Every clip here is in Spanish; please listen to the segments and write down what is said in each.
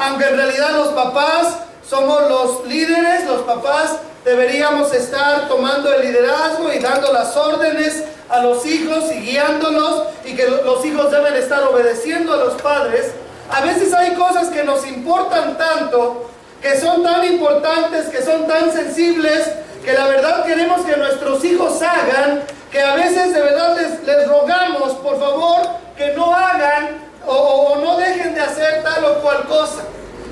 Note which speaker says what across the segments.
Speaker 1: aunque en realidad los papás somos los líderes, los papás deberíamos estar tomando el liderazgo y dando las órdenes a los hijos y guiándolos, y que los hijos deben estar obedeciendo a los padres. A veces hay cosas que nos importan tanto, que son tan importantes, que son tan sensibles, que la verdad queremos que nuestros hijos hagan, que a veces de verdad les rogamos, por favor, que no hagan o no dejen de hacer tal o cual cosa.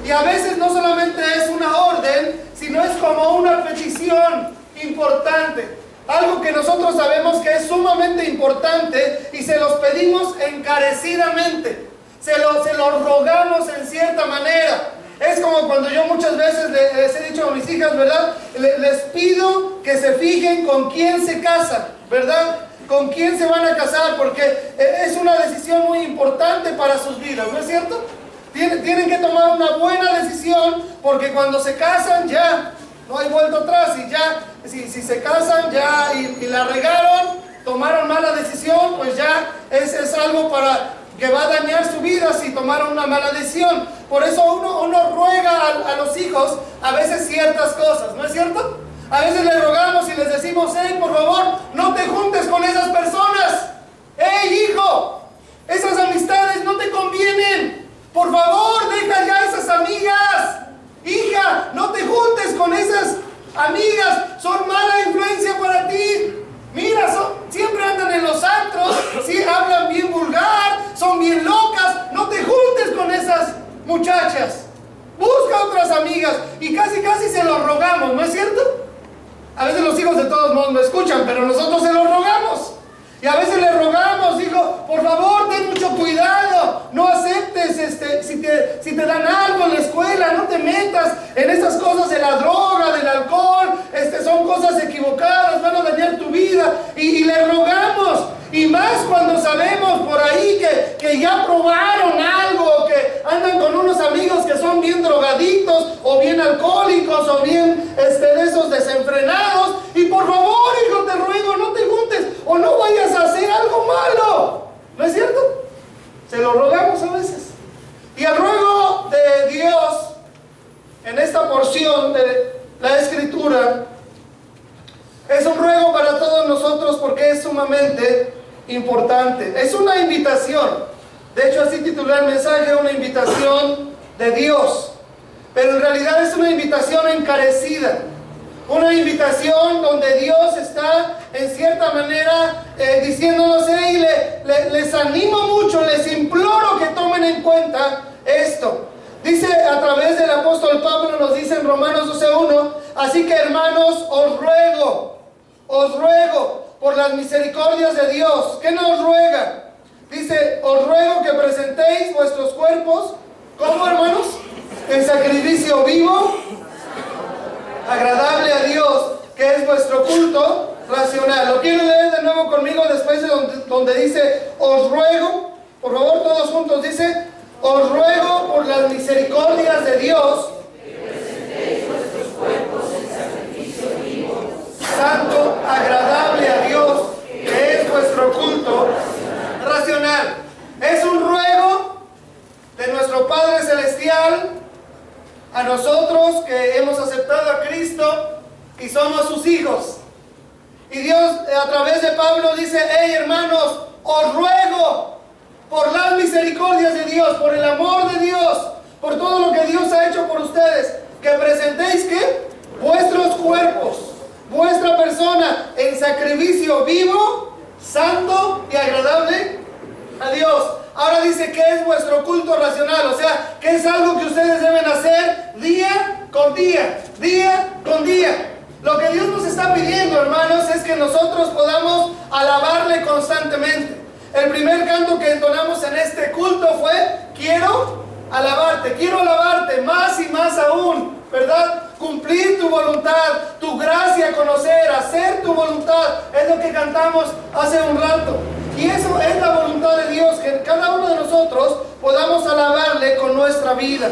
Speaker 1: Y a veces no solamente es una orden, sino es como una petición importante. Algo que nosotros sabemos que es sumamente importante y se los pedimos encarecidamente. Se los rogamos en cierta manera. Es como cuando yo muchas veces les he dicho a mis hijas, ¿verdad? Les pido que se fijen con quién se casan, ¿verdad? Con quién se van a casar, porque es una decisión muy importante para sus vidas, ¿no es cierto? Tienen que tomar una buena decisión, porque cuando se casan ya no hay vuelta atrás, y ya, si se casan ya y la regaron, tomaron mala decisión, pues ya es algo que va a dañar su vida si tomaron una mala decisión. Por eso uno ruega a los hijos a veces ciertas cosas, ¿no es cierto? A veces les rogamos y les decimos, por favor, no te juntes con esas personas. Hijo, esas amistades no te convienen. Por favor, deja ya esas amigas. Hija, no te juntes con esas amigas, son mala influencia para ti. Mira, siempre andan en los antros, sí, hablan bien vulgar, son bien locas. No te juntes con esas muchachas. Busca otras amigas. Y casi se los rogamos, ¿no es cierto? A veces los hijos de todos modos no escuchan, pero nosotros se los rogamos. Y a veces le rogamos, hijo, por favor, ten mucho cuidado, no aceptes, si te dan algo en la escuela, no te metas en esas cosas de la droga, del alcohol, son cosas equivocadas, van a dañar tu vida, y le rogamos. Y más cuando sabemos por ahí que ya probaron algo, que andan con unos amigos que son bien drogadictos, o bien alcohólicos, o bien de esos desenfrenados. Y por favor, hijo, te ruego, no te juntes, o no vayas a hacer algo malo. ¿No es cierto? Se lo rogamos a veces. Y el ruego de Dios, en esta porción de la Escritura, es un ruego para todos nosotros porque es sumamente importante. Es una invitación. De hecho, así titulé el mensaje, una invitación de Dios. Pero en realidad es una invitación encarecida. Una invitación donde Dios está en cierta manera diciéndonos, les animo mucho, les imploro que tomen en cuenta esto. Dice a través del apóstol Pablo, nos dice en Romanos 12:1, así que hermanos, os ruego por las misericordias de Dios. ¿Qué nos ruega? Dice, os ruego que presentéis vuestros cuerpos, ¿cómo, hermanos? En sacrificio vivo, agradable a Dios, que es vuestro culto racional. Lo quiero leer de nuevo conmigo después de donde dice, os ruego, por favor todos juntos, dice, os ruego por las misericordias de Dios,
Speaker 2: que presentéis vuestros cuerpos en sacrificio vivo,
Speaker 1: santo, agradable a Dios, que es vuestro culto racional. Es un ruego de nuestro Padre Celestial a nosotros que hemos aceptado a Cristo y somos sus hijos. Y Dios a través de Pablo dice, hermanos, os ruego por las misericordias de Dios, por el amor de Dios, por todo lo que Dios ha hecho por ustedes, que presentéis ¿qué? Vuestros cuerpos, vuestra persona en sacrificio vivo, santo y agradable a Dios. Ahora dice que es vuestro culto racional, o sea, que es algo que ustedes deben hacer día con día, día con día. Lo que Dios nos está pidiendo, hermanos, es que nosotros podamos alabarle constantemente. El primer canto que entonamos en este culto fue, quiero alabarte más y más aún, ¿verdad? Cumplir tu voluntad, tu gracia, conocer, hacer tu voluntad, es lo que cantamos hace un rato. Y eso es la voluntad de Dios, que cada uno de nosotros podamos alabarle con nuestra vida.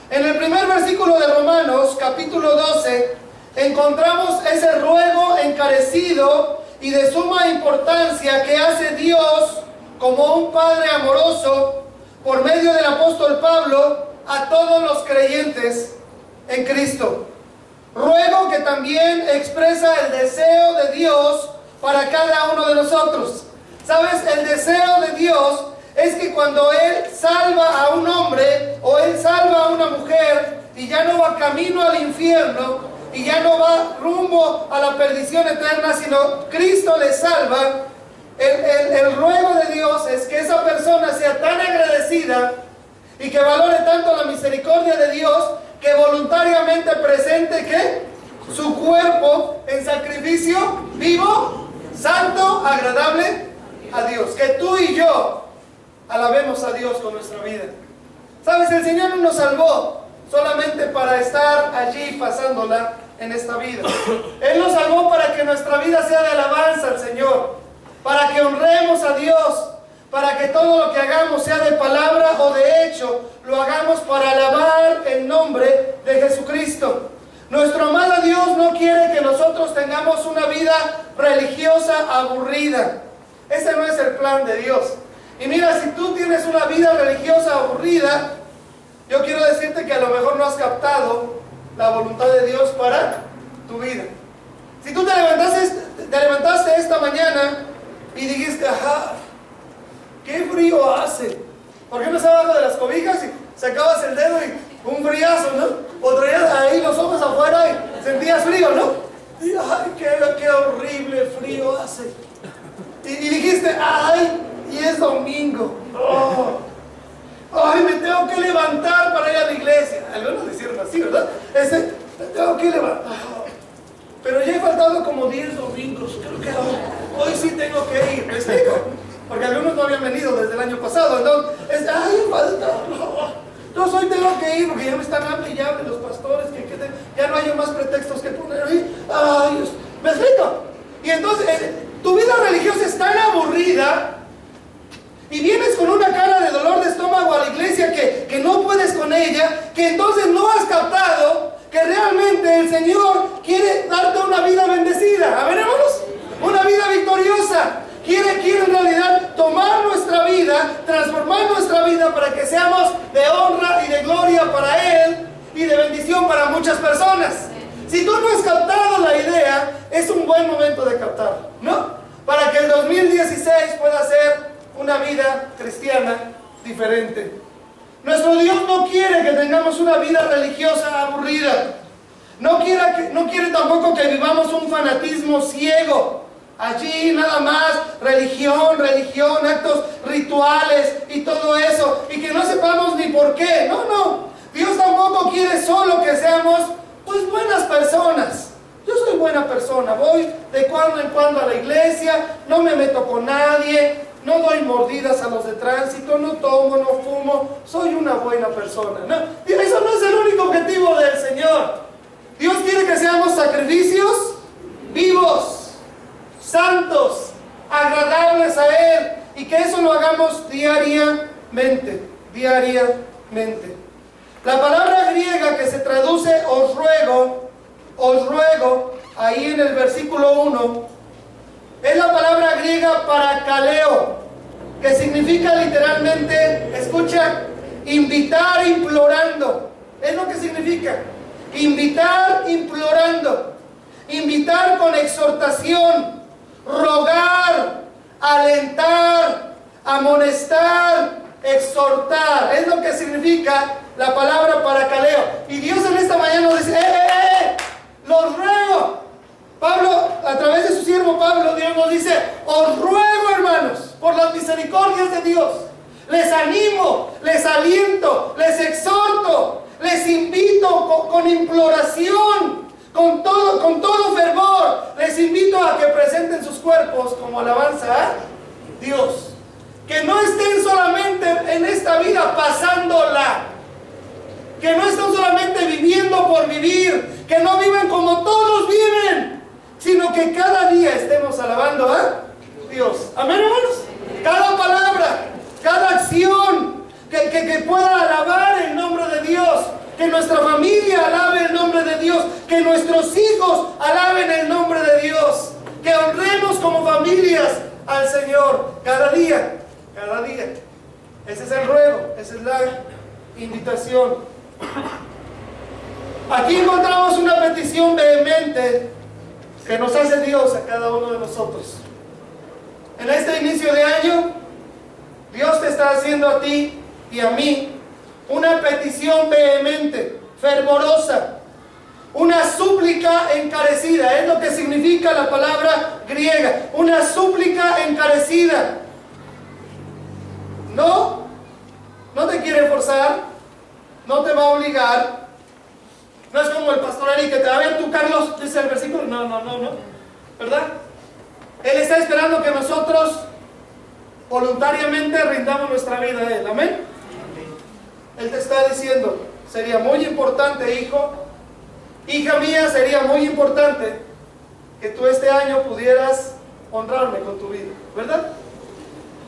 Speaker 1: En el primer versículo de Romanos, capítulo 12, encontramos ese ruego encarecido y de suma importancia que hace Dios como un Padre amoroso por medio del apóstol Pablo a todos los creyentes en Cristo. Ruego que también expresa el deseo de Dios para cada uno de nosotros. ¿Sabes? El deseo de Dios es que cuando Él salva a un hombre o Él salva a una mujer y ya no va camino al infierno y ya no va rumbo a la perdición eterna, sino Cristo le salva, el ruego de Dios es que esa persona sea tan agradecida y que valore tanto la misericordia de Dios que voluntariamente presente ¿qué? Su cuerpo en sacrificio vivo, santo, agradable a Dios. Que tú y yo alabemos a Dios con nuestra vida. ¿Sabes? El Señor no nos salvó solamente para estar allí pasándola en esta vida. Él nos salvó para que nuestra vida sea de alabanza al Señor, para que honremos a Dios, para que todo lo que hagamos, sea de palabra o de hecho, lo hagamos para alabar el nombre de Jesucristo. Nuestro amado Dios no quiere que nosotros tengamos una vida religiosa aburrida. Ese no es el plan de Dios. Y mira, si tú tienes una vida religiosa aburrida, yo quiero decirte que a lo mejor no has captado la voluntad de Dios para tu vida. Si tú te levantaste esta mañana y dijiste, ajá, qué frío hace. ¿Por qué no estás abajo de las cobijas y sacabas el dedo y un friazo, ¿no? O traías ahí los ojos afuera y sentías frío, ¿no? Y ay, qué horrible frío hace. Y dijiste, ay, y es domingo. Oh, ay, me tengo que levantar para ir a la iglesia. Algunos decían así, ¿verdad? Me tengo que levantar. Pero ya he faltado como 10 domingos. Creo que hoy sí tengo que ir. ¿Me explico? Porque algunos no habían venido desde el año pasado. Entonces, ay, falta. Entonces hoy tengo que ir porque ya me están hablando y ya hablan los pastores. Ya no hay más pretextos que poner ahí. Ay, ¿me explico? Y entonces, tu vida religiosa es tan aburrida y vienes con una cara de dolor de estómago a la iglesia que no puedes con ella, que entonces no has captado que realmente el Señor quiere darte una vida bendecida. A ver, hermanos, una vida victoriosa. Quiere en realidad tomar nuestra vida, transformar nuestra vida para que seamos de honra y de gloria para Él y de bendición para muchas personas. Si tú no has captado la idea, es un buen momento de captarlo, ¿no? Para que el 2016 pueda ser una vida cristiana diferente. Nuestro Dios no quiere que tengamos una vida religiosa aburrida. No quiere tampoco que vivamos un fanatismo ciego. Allí nada más, religión, actos rituales y todo eso. Y que no sepamos ni por qué. No. Dios tampoco quiere solo que seamos, pues, buenas personas. Yo soy buena persona. Voy de cuando en cuando a la iglesia. No me meto con nadie. No doy mordidas a los de tránsito. No tomo, no fumo. Soy una buena persona. No, eso no es el único objetivo del Señor. Dios quiere que seamos sacrificios vivos, santos, agradables a Él, y que eso lo hagamos diariamente. La palabra griega que se traduce os ruego, ahí en el versículo 1, es la palabra griega parakaleo, que significa literalmente, escucha, invitar implorando. Es lo que significa, invitar implorando, invitar con exhortación, rogar, alentar, amonestar, exhortar. Es lo que significa la palabra parakaleo. Y Dios en esta mañana nos dice, los ruego. Pablo, a través de su siervo Pablo, Dios nos dice, os ruego, hermanos, por las misericordias de Dios, les animo, les aliento, les exhorto, les invito con imploración, con todo fervor, les invito a que presenten sus cuerpos como alabanza a Dios. Que no estén solamente en esta vida pasándola, que no estén solamente viviendo por vivir, que no viven como todos viven, sino que cada día estemos alabando a Dios. Amén, hermanos. Cada palabra, cada acción que pueda alabar el nombre de Dios, que nuestra familia alabe el nombre de Dios, que nuestros hijos alaben el nombre de Dios, que honremos como familias al Señor cada día. Ese es el ruego, esa es la invitación. Aquí encontramos una petición vehemente que nos hace Dios a cada uno de nosotros. En este inicio de año, Dios te está haciendo a ti y a mí una petición vehemente, fervorosa, una súplica encarecida. Es lo que significa la palabra griega, una súplica encarecida. No te quiere forzar, no te va a obligar. No es como el pastor Ari que te va a ver, tú Carlos, dice el versículo, no, ¿verdad? Él está esperando que nosotros voluntariamente rindamos nuestra vida a Él, amén. Él te está diciendo, sería muy importante, hijo, hija mía, sería muy importante que tú este año pudieras honrarme con tu vida, ¿verdad?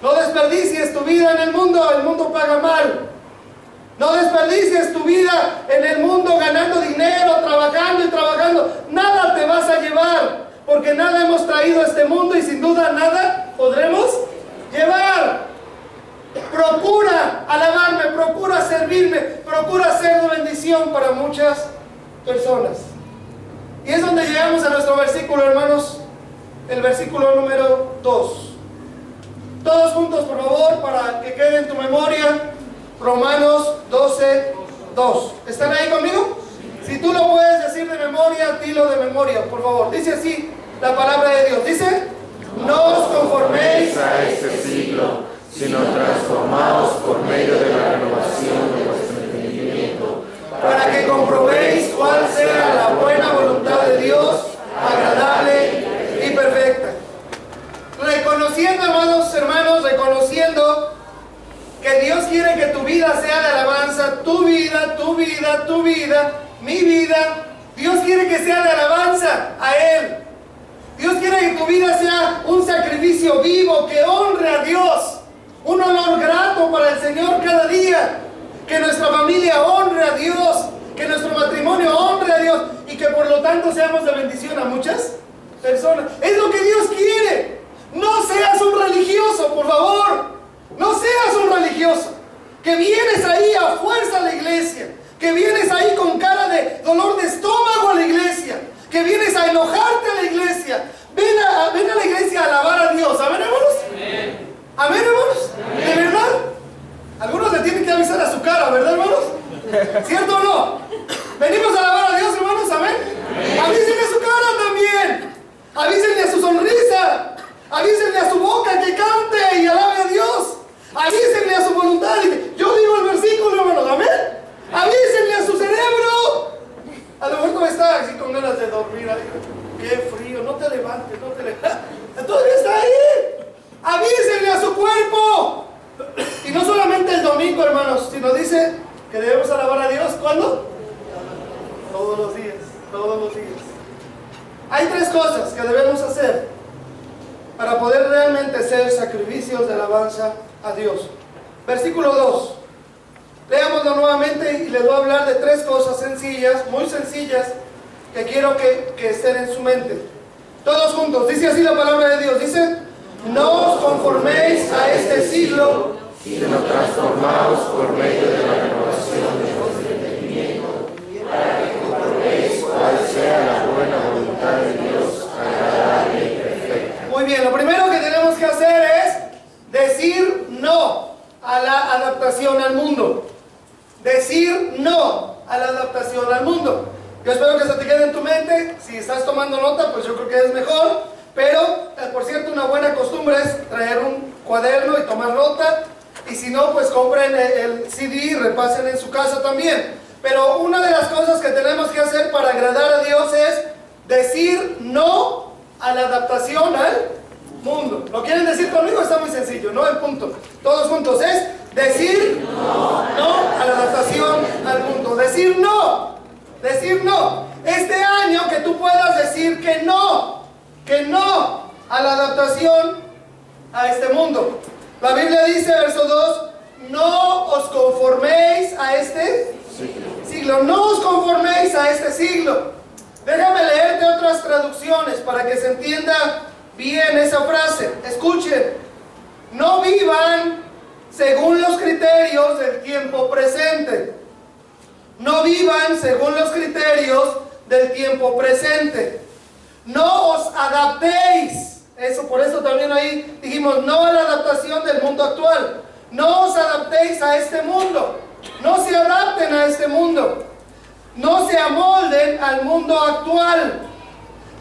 Speaker 1: No desperdicies tu vida en el mundo paga mal. No desperdicies tu vida en el mundo ganando dinero, trabajando y trabajando. Nada te vas a llevar, porque nada hemos traído a este mundo y sin duda nada podremos llevar. Procura alabarme, procura servirme, procura ser de bendición para muchas personas. Y es donde llegamos a nuestro versículo, hermanos, el versículo número 2. Todos juntos, por favor, para que quede en tu memoria. Romanos 12, 2. ¿Están ahí conmigo? Si tú lo puedes decir de memoria, dilo de memoria, por favor. Dice así la palabra de Dios. Dice: no os conforméis
Speaker 3: a este siglo, sino transformaos por medio de la renovación de vuestro entendimiento,
Speaker 1: para que comprobéis cuál sea la buena voluntad de Dios, agradable y perfecta. Reconociendo, hermanos, reconociendo que Dios quiere que tu vida sea de alabanza, tu vida, mi vida. Dios quiere que sea de alabanza a Él. Dios quiere que tu vida sea un sacrificio vivo que honre a Dios, un olor grato para el Señor cada día. Que nuestra familia honre a Dios, que nuestro matrimonio honre a Dios y que por lo tanto seamos de bendición a muchas personas. Es lo que Dios quiere. No seas un religioso, por favor. No seas un religioso que vienes ahí a fuerza a la iglesia, que vienes ahí con cara de dolor de estómago a la iglesia, que vienes a enojarte a la iglesia. Ven a la iglesia a alabar a Dios. ¿Amén, hermanos? Amén. ¿Amén, hermanos? Amén. ¿De verdad? Algunos le tienen que avisar a su cara, ¿verdad, hermanos? ¿Cierto o no? Venimos a alabar a Dios, hermanos. ¿Amén? Amén. Avísenle a su cara también. Avísenle a su sonrisa. Avísenle a su boca que cante y alabe a Dios. Avísenle a su voluntad. Yo digo el versículo, hermanos, amén. Avísenle a su cerebro. A lo mejor está así con ganas de dormir. Qué frío, no te levantes. Todavía está ahí. Avísenle a su cuerpo. Y no solamente el domingo, hermanos, sino dice que debemos alabar a Dios. ¿Cuándo? Todos los días. Hay tres cosas que debemos hacer para poder realmente ser sacrificios de alabanza a Dios. Versículo 2. Leámoslo nuevamente y les voy a hablar de tres cosas sencillas, muy sencillas, que quiero que estén en su mente. Todos juntos, dice así la palabra de Dios. Dice: no os conforméis a este siglo,
Speaker 3: sino transformaos por medio de la renovación de vuestro entendimiento, para que comprobéis cuál sea la buena voluntad de Dios, agradable y perfecta.
Speaker 1: Muy bien, lo primero que tenemos que hacer es decir no a la adaptación al mundo. Decir no a la adaptación al mundo. Yo espero que se te quede en tu mente. Si estás tomando nota, pues yo creo que es mejor. Pero, por cierto, una buena costumbre es traer un cuaderno y tomar nota. Y si no, pues compren el CD y repasen en su casa también. Pero una de las cosas que tenemos que hacer para agradar a Dios es decir no a la adaptación al mundo. ¿Lo quieren decir conmigo? Está muy sencillo, ¿no? El punto. Todos juntos es decir no a la adaptación al mundo. Decir no. Este año que tú puedas decir que no a la adaptación a este mundo. La Biblia dice, verso 2, no os conforméis a este siglo. No os conforméis a este siglo. Déjame leerte otras traducciones para que se entienda bien esa frase. Escuchen. No vivan según los criterios del tiempo presente. No vivan según los criterios del tiempo presente. No os adaptéis. Por eso también ahí dijimos, no a la adaptación del mundo actual. No os adaptéis a este mundo. No se adapten a este mundo. No se amolden al mundo actual.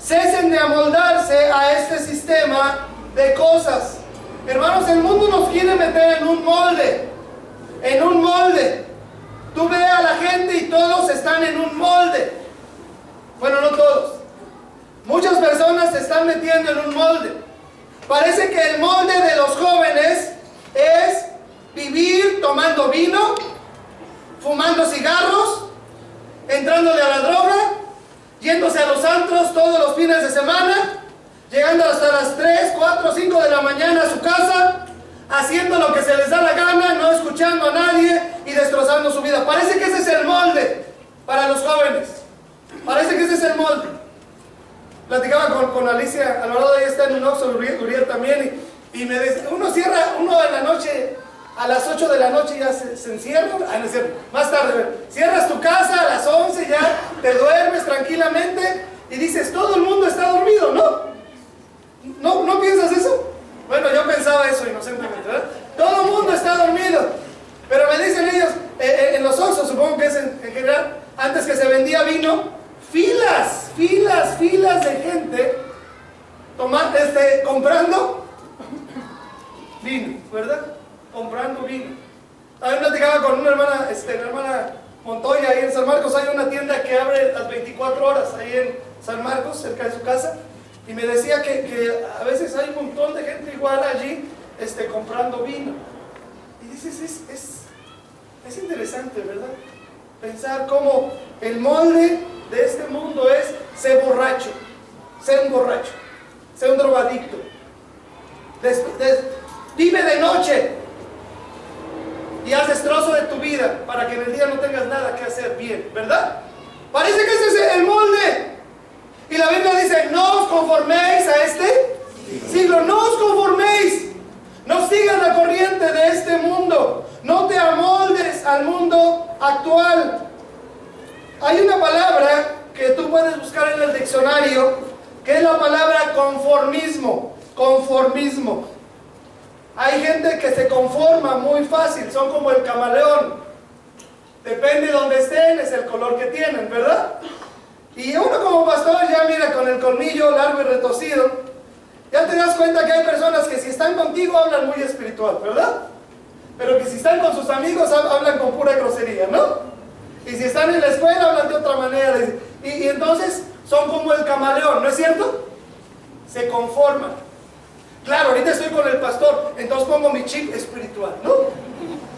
Speaker 1: Cesen de amoldarse a este sistema de cosas. Hermanos, el mundo nos quiere meter en un molde. En un molde. Tú ves a la gente y todos están en un molde. Bueno, no todos. Muchas personas se están metiendo en un molde. Parece que el molde de los jóvenes es vivir tomando vino, fumando cigarros, entrándole a la droga, yéndose a los antros todos los fines de semana, llegando hasta las 3, 4, 5 de la mañana a su casa, haciendo lo que se les da la gana, no escuchando a nadie y destrozando su vida. Parece que ese es el molde para los jóvenes. Parece que ese es el molde. Platicaba con Alicia Alvarado, ella está en un Oxxo, Uriel también, y me dice, uno en la noche, a las 8 de la noche ya se encierra, no es cierto, más tarde, cierras tu casa a las 11, ya te duermes tranquilamente y dices, todo el mundo está dormido, ¿no? ¿No piensas eso? Bueno, yo pensaba eso inocentemente, ¿verdad? Todo el mundo está dormido, pero me dicen ellos, en los Oxxos, supongo que es en general, antes que se vendía vino, filas de gente comprando vino, ¿verdad? Comprando vino. También platicaba con una hermana, la hermana Montoya, ahí en San Marcos. Hay una tienda que abre las 24 horas ahí en San Marcos, cerca de su casa, y me decía que a veces hay un montón de gente igual allí comprando vino. Y dices, es interesante, ¿verdad? Pensar cómo el molde de este mundo es ser borracho, ser un borracho, ser un drogadicto. Vive de noche y haz destrozo de tu vida para que en el día no tengas nada que hacer bien, ¿verdad? Parece que ese es el molde. Y la Biblia dice, no os conforméis a este siglo, no os conforméis, no sigas la corriente de este mundo, no te amoldes al mundo actual. Hay una palabra que tú puedes buscar en el diccionario, que es la palabra conformismo. Conformismo. Hay gente que se conforma muy fácil, son como el camaleón. Depende de donde estén, es el color que tienen, ¿verdad? Y uno como pastor ya mira con el colmillo largo y retorcido, ya te das cuenta que hay personas que si están contigo hablan muy espiritual, ¿verdad? Pero que si están con sus amigos hablan con pura grosería, ¿no? Y si están en la escuela hablan de otra manera. Y entonces son como el camaleón, ¿no es cierto? Se conforman. Claro, ahorita estoy con el pastor, entonces pongo mi chip espiritual, ¿no?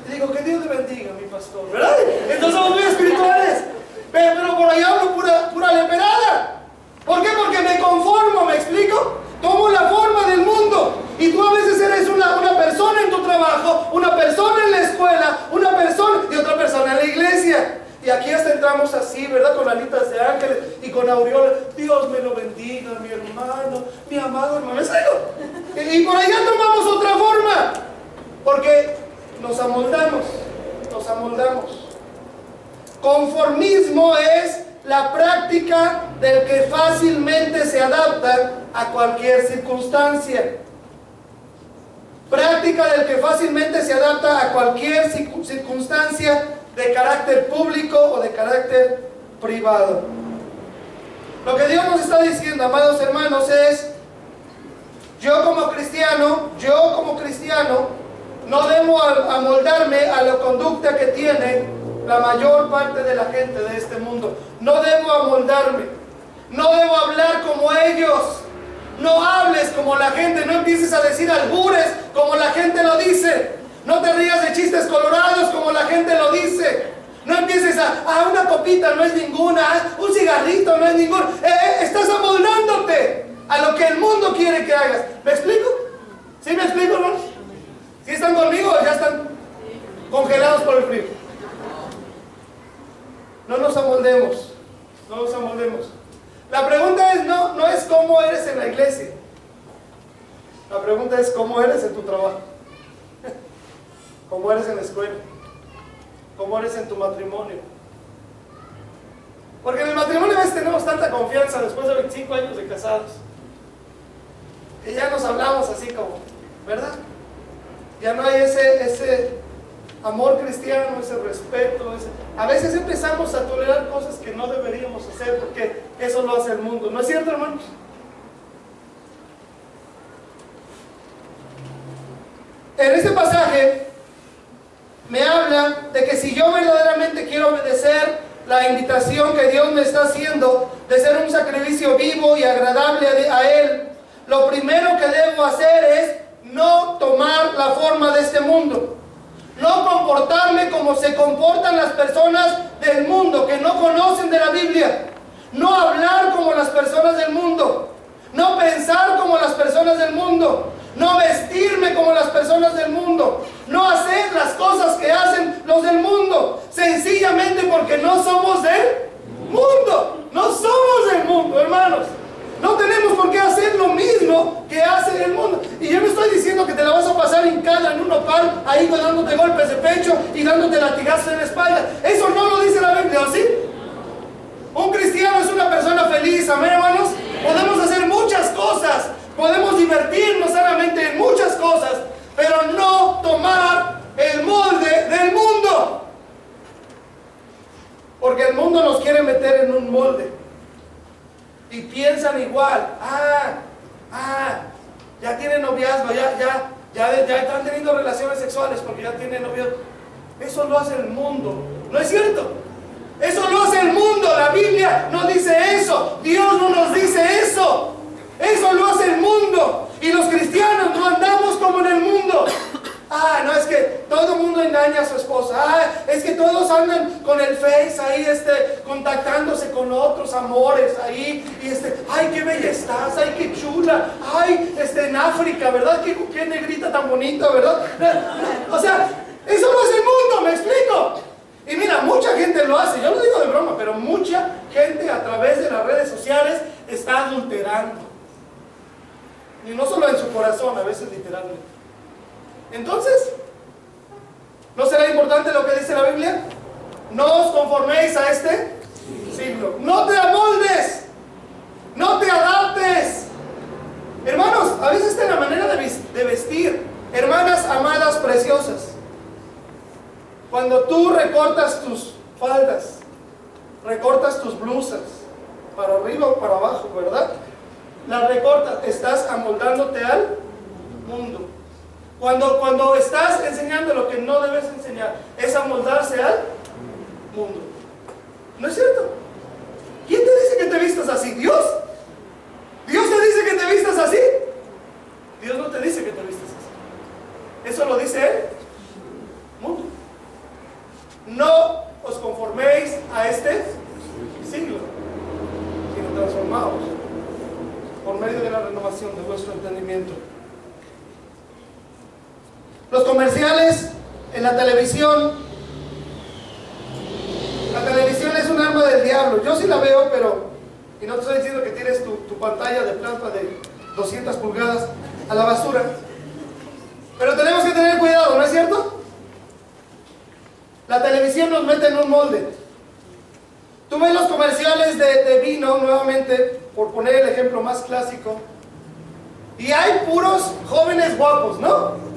Speaker 1: Y digo, que Dios le bendiga, mi pastor, ¿verdad? Entonces somos muy espirituales. Pero por ahí hablo pura leperada. ¿Por qué? Porque me conformo, ¿me explico? Tomo la forma del mundo. Y tú a veces eres una persona en tu trabajo, una persona en la escuela, una persona y otra persona en la iglesia. Y aquí hasta entramos así, ¿verdad? Con alitas de ángeles y con aureolas. Dios me lo bendiga, mi hermano, mi amado hermano. ¿Es algo? Y por allá tomamos otra forma. Porque nos amoldamos. Conformismo es la práctica del que fácilmente se adapta a cualquier circunstancia. Práctica del que fácilmente se adapta a cualquier circunstancia de carácter público o de carácter privado. Lo que Dios nos está diciendo, amados hermanos, es: yo como cristiano, no debo amoldarme a la conducta que tiene la mayor parte de la gente de este mundo. No debo amoldarme, no debo hablar como ellos. No hables como la gente, no empieces a decir albures como la gente lo dice. No te rías de chistes colorados como la gente lo dice. No empieces una copita no es ninguna, un cigarrito no es ninguno. Estás amoldándote a lo que el mundo quiere que hagas. ¿Me explico? ¿Sí me explico, hermanos? ¿Sí están conmigo o ya están congelados por el frío? No nos amoldemos. La pregunta no es cómo eres en la iglesia. La pregunta es cómo eres en tu trabajo. ¿Cómo eres en la escuela? ¿Cómo eres en tu matrimonio? Porque en el matrimonio a veces tenemos tanta confianza después de 25 años de casados, que ya nos hablamos así como, ¿verdad? Ya no hay ese amor cristiano, ese respeto. A veces empezamos a tolerar cosas que no deberíamos hacer porque eso lo hace el mundo. ¿No es cierto, hermanos? En este pasaje me habla de que si yo verdaderamente quiero obedecer la invitación que Dios me está haciendo de ser un sacrificio vivo y agradable a Él, lo primero que debo hacer es no tomar la forma de este mundo, no comportarme como se comportan las personas del mundo que no conocen de la Biblia, no hablar como las personas del mundo, no pensar como las personas del mundo, no vestirme como las personas del mundo, no hacer las cosas que hacen los del mundo, sencillamente porque no somos del mundo, no somos del mundo, hermanos. No tenemos por qué hacer lo mismo que hace el mundo. Y yo no estoy diciendo que te la vas a pasar hincada en un nopal, ahí dándote golpes de pecho y dándote latigazos en la espalda. Eso no lo dice la Biblia, ¿o sí? Un cristiano es una persona feliz, amén, hermanos. Podemos hacer muchas cosas, podemos divertirnos sanamente en muchas cosas, pero no tomar el molde del mundo. Porque el mundo nos quiere meter en un molde. Y piensan igual. Ya tienen noviazgo, ya están teniendo relaciones sexuales porque ya tienen noviazgo. Eso lo hace el mundo, ¿no es cierto? Eso lo hace el mundo. La Biblia no dice eso, Dios no nos dice eso. Eso lo hace el mundo. Y los cristianos no andamos como en el mundo. No, es que todo el mundo engaña a su esposa. Es que todos andan con el Face ahí, contactándose con otros amores ahí. Y ay, qué bella estás, ay, qué chula. Ay, en África, ¿verdad? Qué negrita tan bonita, ¿verdad? O sea, eso lo hace el mundo, ¿me explico? Y mira, mucha gente lo hace, yo lo digo de broma, pero mucha gente a través de las redes sociales está adulterando. Y no solo en su corazón, a veces literalmente. Entonces, ¿no será importante lo que dice la Biblia? No os conforméis a este siglo. No te amoldes. No te adaptes. Hermanos, a veces está en la manera de vestir. Hermanas amadas preciosas, cuando tú recortas tus faldas, recortas tus blusas, para arriba o para abajo, ¿verdad? Las recortas, estás amoldándote al mundo. Cuando estás enseñando lo que no debes enseñar, es amoldarse al mundo. ¿No es cierto? ¿Quién te dice que te vistas así? ¿Dios? ¿Dios te dice que te vistas así? Dios no te dice que te vistas así. Eso lo dice Él. Mundo. No os conforméis a este siglo, sino transformaos por medio de la renovación de vuestro entendimiento. Los comerciales en la televisión es un arma del diablo. Yo sí la veo, y no te estoy diciendo que tires tu pantalla de plasma de 200 pulgadas a la basura, pero tenemos que tener cuidado, ¿no es cierto? La televisión nos mete en un molde. Tú ves los comerciales de vino, nuevamente, por poner el ejemplo más clásico, y hay puros jóvenes guapos, ¿no?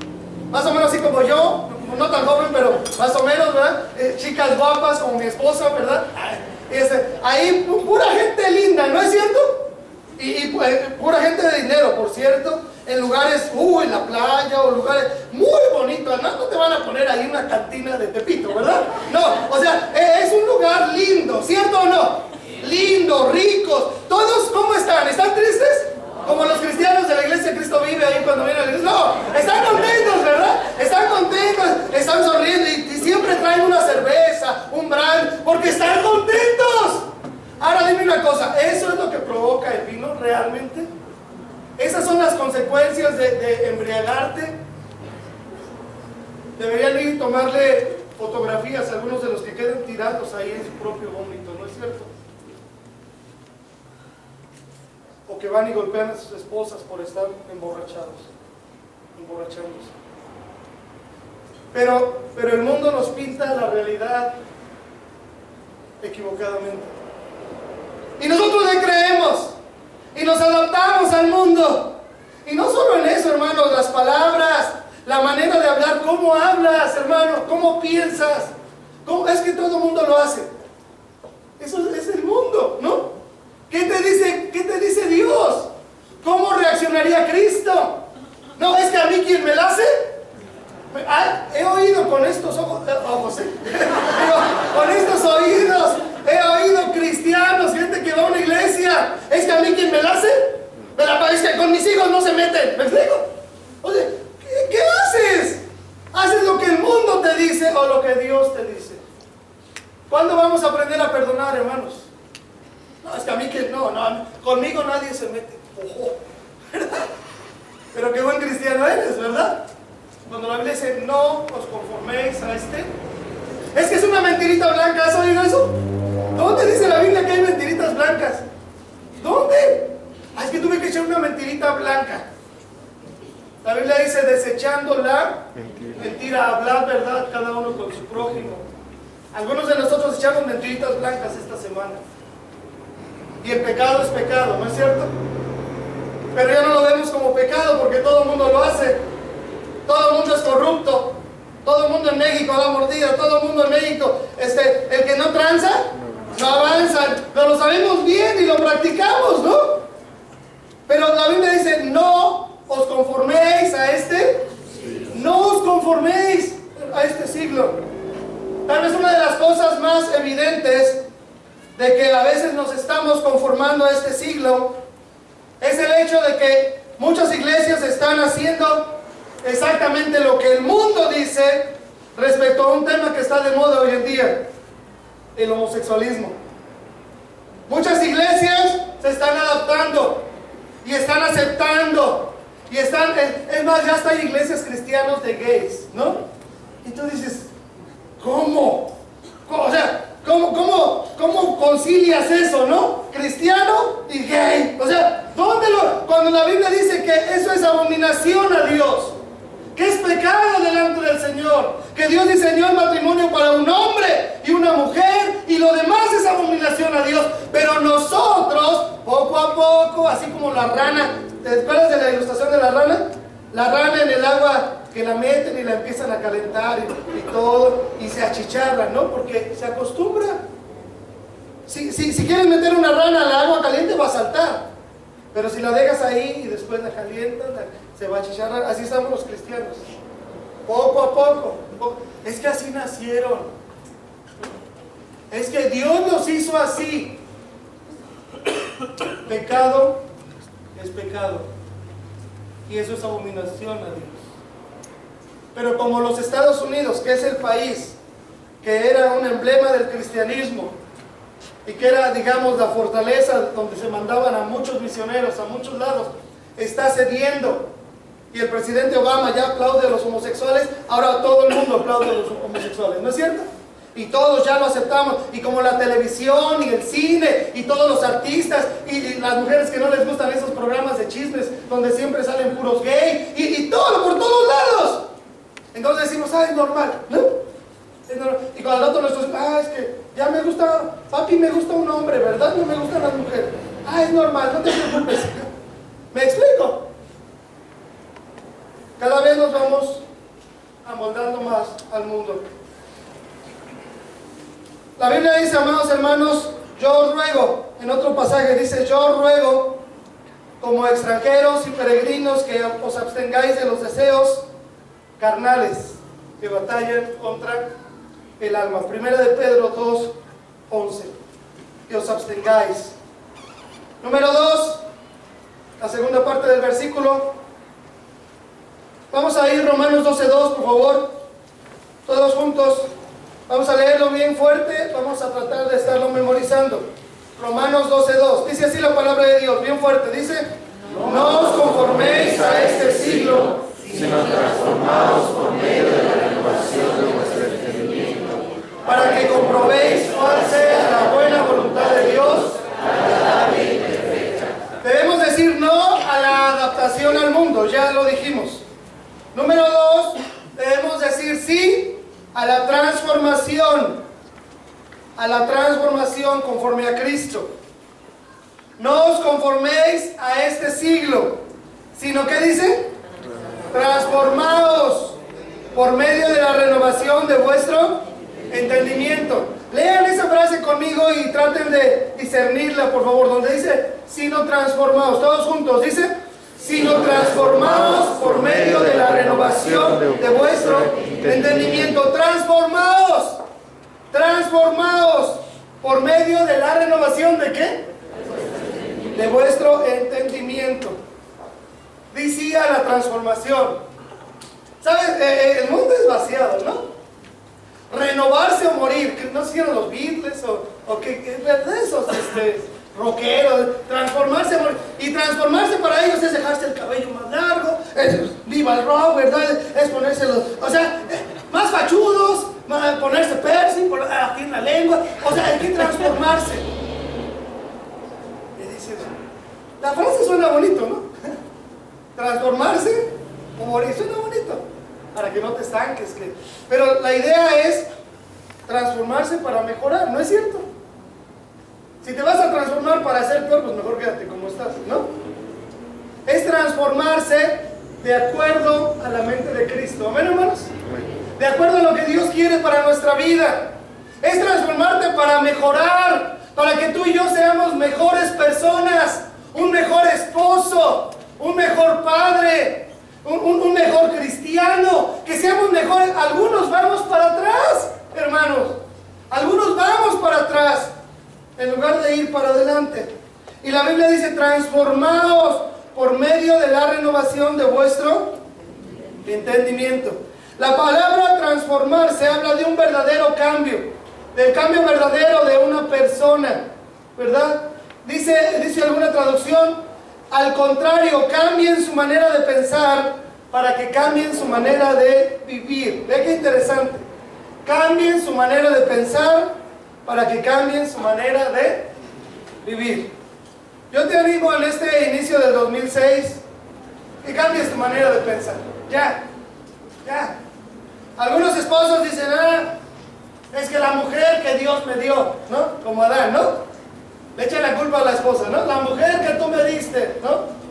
Speaker 1: Más o menos así como yo, no tan joven, pero más o menos, ¿verdad? Chicas guapas como mi esposa, ¿verdad? Ahí pura gente linda, ¿no es cierto? Y pura gente de dinero, por cierto, en lugares, en la playa o lugares muy bonitos. No te van a poner ahí una cantina de Pepito, ¿verdad? No, o sea, es un lugar lindo, ¿cierto o no? Lindo, ricos. ¿Todos cómo están? ¿Están tristes? Como los cristianos de la iglesia Cristo Vive ahí cuando vienen a la iglesia. No, están contentos, ¿verdad? Están contentos, están sonriendo y siempre traen una cerveza, un brand, porque están contentos. Ahora dime una cosa, ¿eso es lo que provoca el vino realmente? ¿Esas son las consecuencias de embriagarte? Deberían ir y tomarle fotografías a algunos de los que queden tirados ahí en su propio vómito, ¿no es cierto? O que van y golpean a sus esposas por estar emborrachándose. Pero el mundo nos pinta la realidad equivocadamente. Y nosotros le creemos. Y nos adaptamos al mundo. Y no solo en eso, hermanos, las palabras, la manera de hablar, cómo hablas, hermano, cómo piensas. Es que todo el mundo lo hace. Eso es el mundo, ¿no? ¿Qué te dice Dios? ¿Cómo reaccionaría Cristo? No, es que a mí quien me la hace. He oído con estos ojos, con estos oídos, he oído cristianos, gente que va a una iglesia. Es que a mí quien me la hace, es que con mis hijos no se meten. ¿Me explico? O sea, ¿qué haces? ¿Haces lo que el mundo te dice o lo que Dios te dice? ¿Cuándo vamos a aprender a perdonar, hermanos? No, es que a mí que no, conmigo nadie se mete. Ojo, ¿verdad? Pero qué buen cristiano eres, ¿verdad? Cuando la Biblia dice, no os conforméis a este. Es que es una mentirita blanca, ¿has oído eso? ¿Dónde dice la Biblia que hay mentiritas blancas? ¿Dónde? Es que tuve que echar una mentirita blanca. La Biblia dice, desechando la mentira, hablar verdad cada uno con su prójimo. Algunos de nosotros echamos mentiritas blancas esta semana. Y el pecado es pecado, ¿no es cierto? Pero ya no lo vemos como pecado porque todo el mundo lo hace. Todo el mundo es corrupto. Todo el mundo en México da mordida. Todo el mundo en México, el que no tranza, no avanza. Pero lo sabemos bien y lo practicamos, ¿no? Pero la Biblia dice, no os conforméis a este. No os conforméis a este siglo. Tal vez una de las cosas más evidentes de que a veces nos estamos conformando a este siglo es el hecho de que muchas iglesias están haciendo exactamente lo que el mundo dice respecto a un tema que está de moda hoy en día, el homosexualismo. Muchas iglesias se están adaptando y están aceptando y están, es más, ya hasta hay iglesias cristianas de gays, ¿no? Y tú dices, ¿cómo? O sea, ¿cómo concilias eso, no? Cristiano y gay. O sea, cuando la Biblia dice que eso es abominación a Dios, que es pecado delante del Señor, que Dios diseñó el matrimonio para un hombre y una mujer y lo demás es abominación a Dios, pero nosotros, poco a poco, así como la rana, ¿te acuerdas de la ilustración de la rana? La rana en el agua que la meten y la empiezan a calentar y todo, y se achicharran, ¿no? Porque se acostumbra. Si quieren meter una rana al agua caliente va a saltar, pero si la dejas ahí y después la calientas, se va a achicharrar. Así estamos los cristianos, poco a poco. Es que así nacieron, es que Dios los hizo así. Pecado es pecado y eso es abominación a Dios. Pero como los Estados Unidos, que es el país que era un emblema del cristianismo y que era, digamos, la fortaleza donde se mandaban a muchos misioneros a muchos lados, está cediendo y el presidente Obama ya aplaude a los homosexuales, ahora todo el mundo aplaude a los homosexuales, ¿no es cierto? Y todos ya lo aceptamos, y como la televisión y el cine y todos los artistas y las mujeres que no les gustan esos programas de chismes donde siempre salen puros gay y todo por todos lados. Entonces decimos, es normal, ¿no? Es normal. Y cuando al otro nos dice, es que ya me gusta, papi, me gusta un hombre, ¿verdad? No me gustan las mujeres. Es normal, no te preocupes. ¿Me explico? Cada vez nos vamos amoldando más al mundo. La Biblia dice, amados hermanos, yo os ruego, en otro pasaje dice, yo os ruego, como extranjeros y peregrinos, que os abstengáis de los deseos carnales que batallan contra el alma. Primera de Pedro 2:11, que os abstengáis. Número 2, la segunda parte del versículo. Vamos a ir Romanos 12:2, por favor, todos juntos. Vamos a leerlo bien fuerte, vamos a tratar de estarlo memorizando. Romanos 12:2, dice así la palabra de Dios, bien fuerte, dice: no os conforméis a este siglo,
Speaker 3: sino transformaos por medio de la renovación de vuestro entendimiento,
Speaker 1: para que comprobéis cuál sea la buena voluntad de Dios,
Speaker 3: agradable y perfecta.
Speaker 1: Debemos decir no a la adaptación al mundo, ya lo dijimos. Número 2, debemos decir sí a la transformación conforme a Cristo. No os conforméis a este siglo, sino que dice, transformaos por medio de la renovación de vuestro entendimiento. Lean esa frase conmigo y traten de discernirla, por favor, donde dice, sino transformaos, todos juntos, dice, sino transformaos por medio de la renovación de vuestro entendimiento. Transformaos, transformaos por medio de la renovación de ¿qué? De vuestro entendimiento. Decía la transformación. ¿Sabes? El mundo es vaciado, ¿no? Renovarse o morir, ¿no hicieron los Beatles o qué esos rockeros? Transformarse o morir. Y transformarse para ellos es dejarse el cabello más largo, es viva el rock, ¿verdad? Es ponérselo, o sea, más fachudos, ponerse piercing aquí en la lengua, o sea, hay que transformarse. Y dices, la frase suena bonito, ¿no? Transformarse o morir, suena bonito, para que no te estanques. Pero la idea es transformarse para mejorar, ¿no es cierto? Si te vas a transformar para ser peor, pues mejor quédate como estás, ¿no? Es transformarse de acuerdo a la mente de Cristo. ¿Amén, hermanos? De acuerdo a lo que Dios quiere para nuestra vida. Es transformarte para mejorar, para que tú y yo seamos mejores personas, un mejor esposo, un mejor padre, un mejor cristiano, que seamos mejores. Algunos vamos para atrás, hermanos. Algunos vamos para atrás en lugar de ir para adelante. Y la Biblia dice, transformaos por medio de la renovación de vuestro entendimiento. La palabra transformarse habla de un verdadero cambio, del cambio verdadero de una persona, ¿verdad? Dice alguna traducción, al contrario, cambien su manera de pensar para que cambien su manera de vivir. Ve qué interesante. Cambien su manera de pensar para que cambien su manera de vivir. Yo te animo en este inicio del 2006 que cambies tu manera de pensar. Ya. Algunos esposos dicen, es que la mujer que Dios me dio, ¿no? Como Adán, ¿no? Le echan la culpa a la esposa, ¿no? La mujer que tú me diste, ¿no?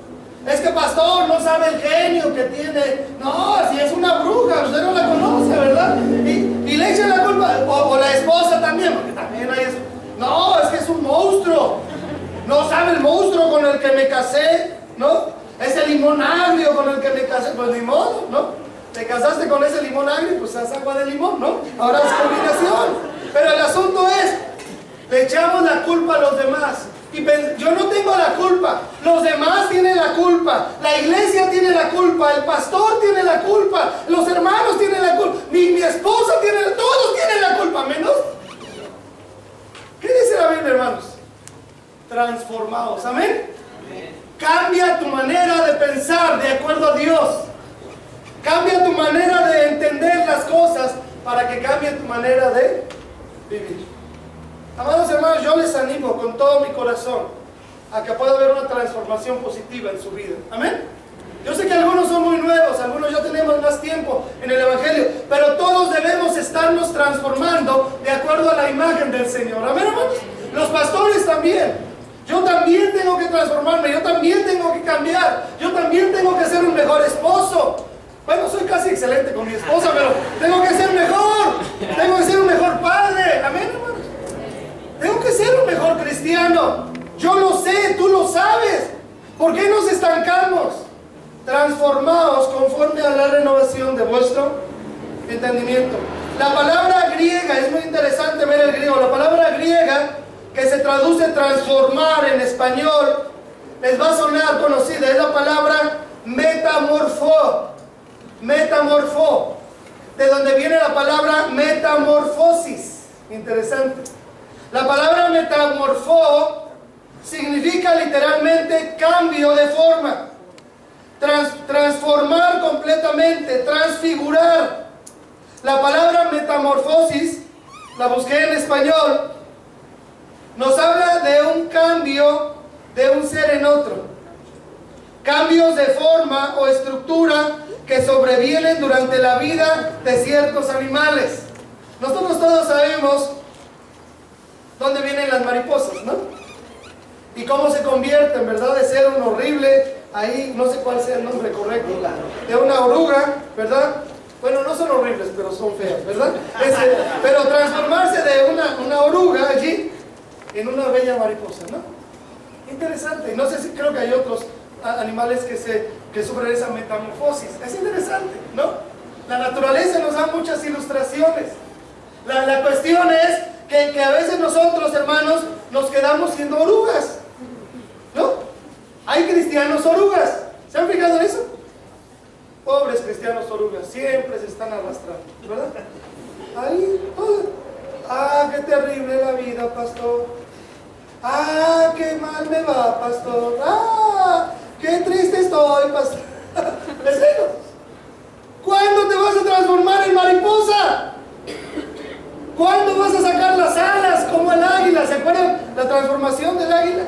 Speaker 1: Es que pastor no sabe el genio que tiene. No, si es una bruja, usted no la conoce, ¿verdad? Y le echan la culpa, o la esposa también, porque también hay eso. No, es que es un monstruo. No sabe el monstruo con el que me casé, ¿no? Ese limón agrio con el que me casé, pues ni modo, ¿no? Te casaste con ese limón agrio, pues haz agua de limón, ¿no? Ahora es combinación. Pero el asunto es, le echamos la culpa a los demás. Y yo no tengo la culpa, los demás tienen la culpa, la iglesia tiene la culpa, el pastor tiene la culpa, los hermanos tienen la culpa, mi esposa tiene, todos tienen la culpa, menos. ¿Qué dice la Biblia, hermanos? Transformados, ¿amén? Cambia tu manera de pensar de acuerdo a Dios. Cambia tu manera de entender las cosas para que cambie tu manera de vivir. Amados hermanos, yo les animo con todo mi corazón a que pueda haber una transformación positiva en su vida. ¿Amén? Yo sé que algunos son muy nuevos, algunos ya tenemos más tiempo en el Evangelio, pero todos debemos estarnos transformando de acuerdo a la imagen del Señor. ¿Amén, hermanos? Los pastores también. Yo también tengo que transformarme, yo también tengo que cambiar, yo también tengo que ser un mejor esposo. Bueno, soy casi excelente con mi esposa, pero tengo que ser mejor, tengo que ser un mejor padre. Amén, hermanos. Tengo que ser un mejor cristiano. Yo lo sé, tú lo sabes. ¿Por qué nos estancamos? Transformaos conforme a la renovación de vuestro entendimiento. La palabra griega, es muy interesante ver el griego. La palabra griega que se traduce transformar en español, les va a sonar conocida. Es la palabra metamorfo. Metamorfo. De donde viene la palabra metamorfosis. Interesante. La palabra metamorfo significa literalmente cambio de forma, transformar completamente, transfigurar. La palabra metamorfosis, la busqué en español, nos habla de un cambio de un ser en otro. Cambios de forma o estructura que sobrevienen durante la vida de ciertos animales. Nosotros todos sabemos dónde vienen las mariposas, ¿no? Y cómo se convierten, ¿verdad? De ser un horrible, ahí no sé cuál sea el nombre correcto, de una oruga, ¿verdad? Bueno, no son horribles, pero son feas, ¿verdad? Pero transformarse de una oruga allí en una bella mariposa, ¿no? Interesante. No sé si creo que hay otros animales que sufren esa metamorfosis. Es interesante, ¿no? La naturaleza nos da muchas ilustraciones. La cuestión es que a veces nosotros, hermanos, nos quedamos siendo orugas, ¿no? Hay cristianos orugas. ¿Se han fijado en eso? Pobres cristianos orugas, siempre se están arrastrando, ¿verdad? Ahí, qué terrible la vida, pastor. Qué mal me va, pastor. Qué triste estoy, pastor. ¿Les digo? ¿Cuándo te vas a transformar en mariposa? ¿Cuándo vas a sacar las alas como el águila? ¿Se acuerdan la transformación del águila?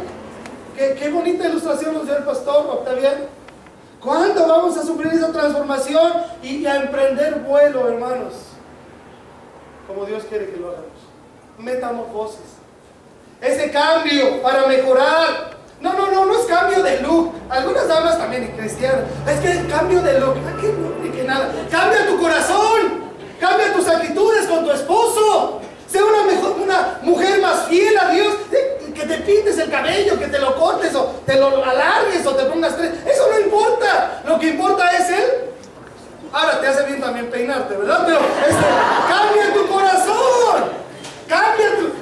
Speaker 1: Qué bonita ilustración nos dio el pastor Octaviano. ¿Cuándo vamos a sufrir esa transformación y a emprender vuelo, hermanos? Como Dios quiere que lo hagamos. Metamorfosis. Ese cambio para mejorar. No es cambio de look. Algunas damas también y cristianas. Es que cambio de look. ¿Qué look ni qué nada? Cambia tu corazón. Cambia tus actitudes con tu esposo. Sé una mujer más fiel a Dios. Que te pintes el cabello, que te lo cortes o te lo alargues o te pongas tres. Eso no importa. Lo que importa es Él. Ahora te hace bien también peinarte, ¿verdad? Pero cambia tu corazón.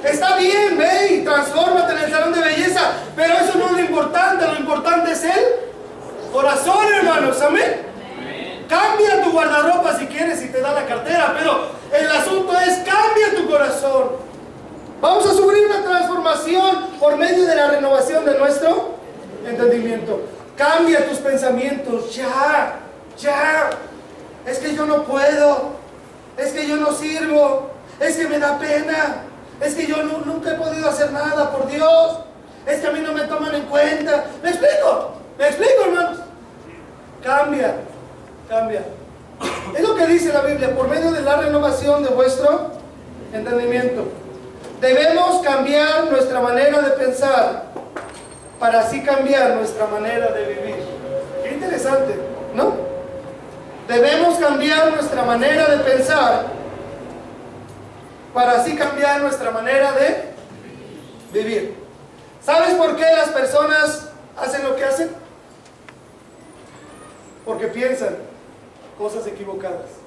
Speaker 1: Está bien, ve y transfórmate en el salón de belleza. Pero eso no es lo importante. Lo importante es el corazón, hermanos. Amén. Cambia tu guardarropa si quieres y te da la cartera, pero el asunto es cambia tu corazón. Vamos a sufrir una transformación por medio de la renovación de nuestro entendimiento. Cambia tus pensamientos, ya. Es que yo no puedo, es que yo no sirvo, es que me da pena, es que yo nunca he podido hacer nada por Dios, es que a mí no me toman en cuenta. ¿Me explico, hermanos? Cambia. Es lo que dice la Biblia, por medio de la renovación de vuestro entendimiento. Debemos cambiar nuestra manera de pensar para así cambiar nuestra manera de vivir. Qué interesante, ¿no? Debemos cambiar nuestra manera de pensar para así cambiar nuestra manera de vivir. ¿Sabes por qué las personas hacen lo que hacen? Porque piensan cosas equivocadas.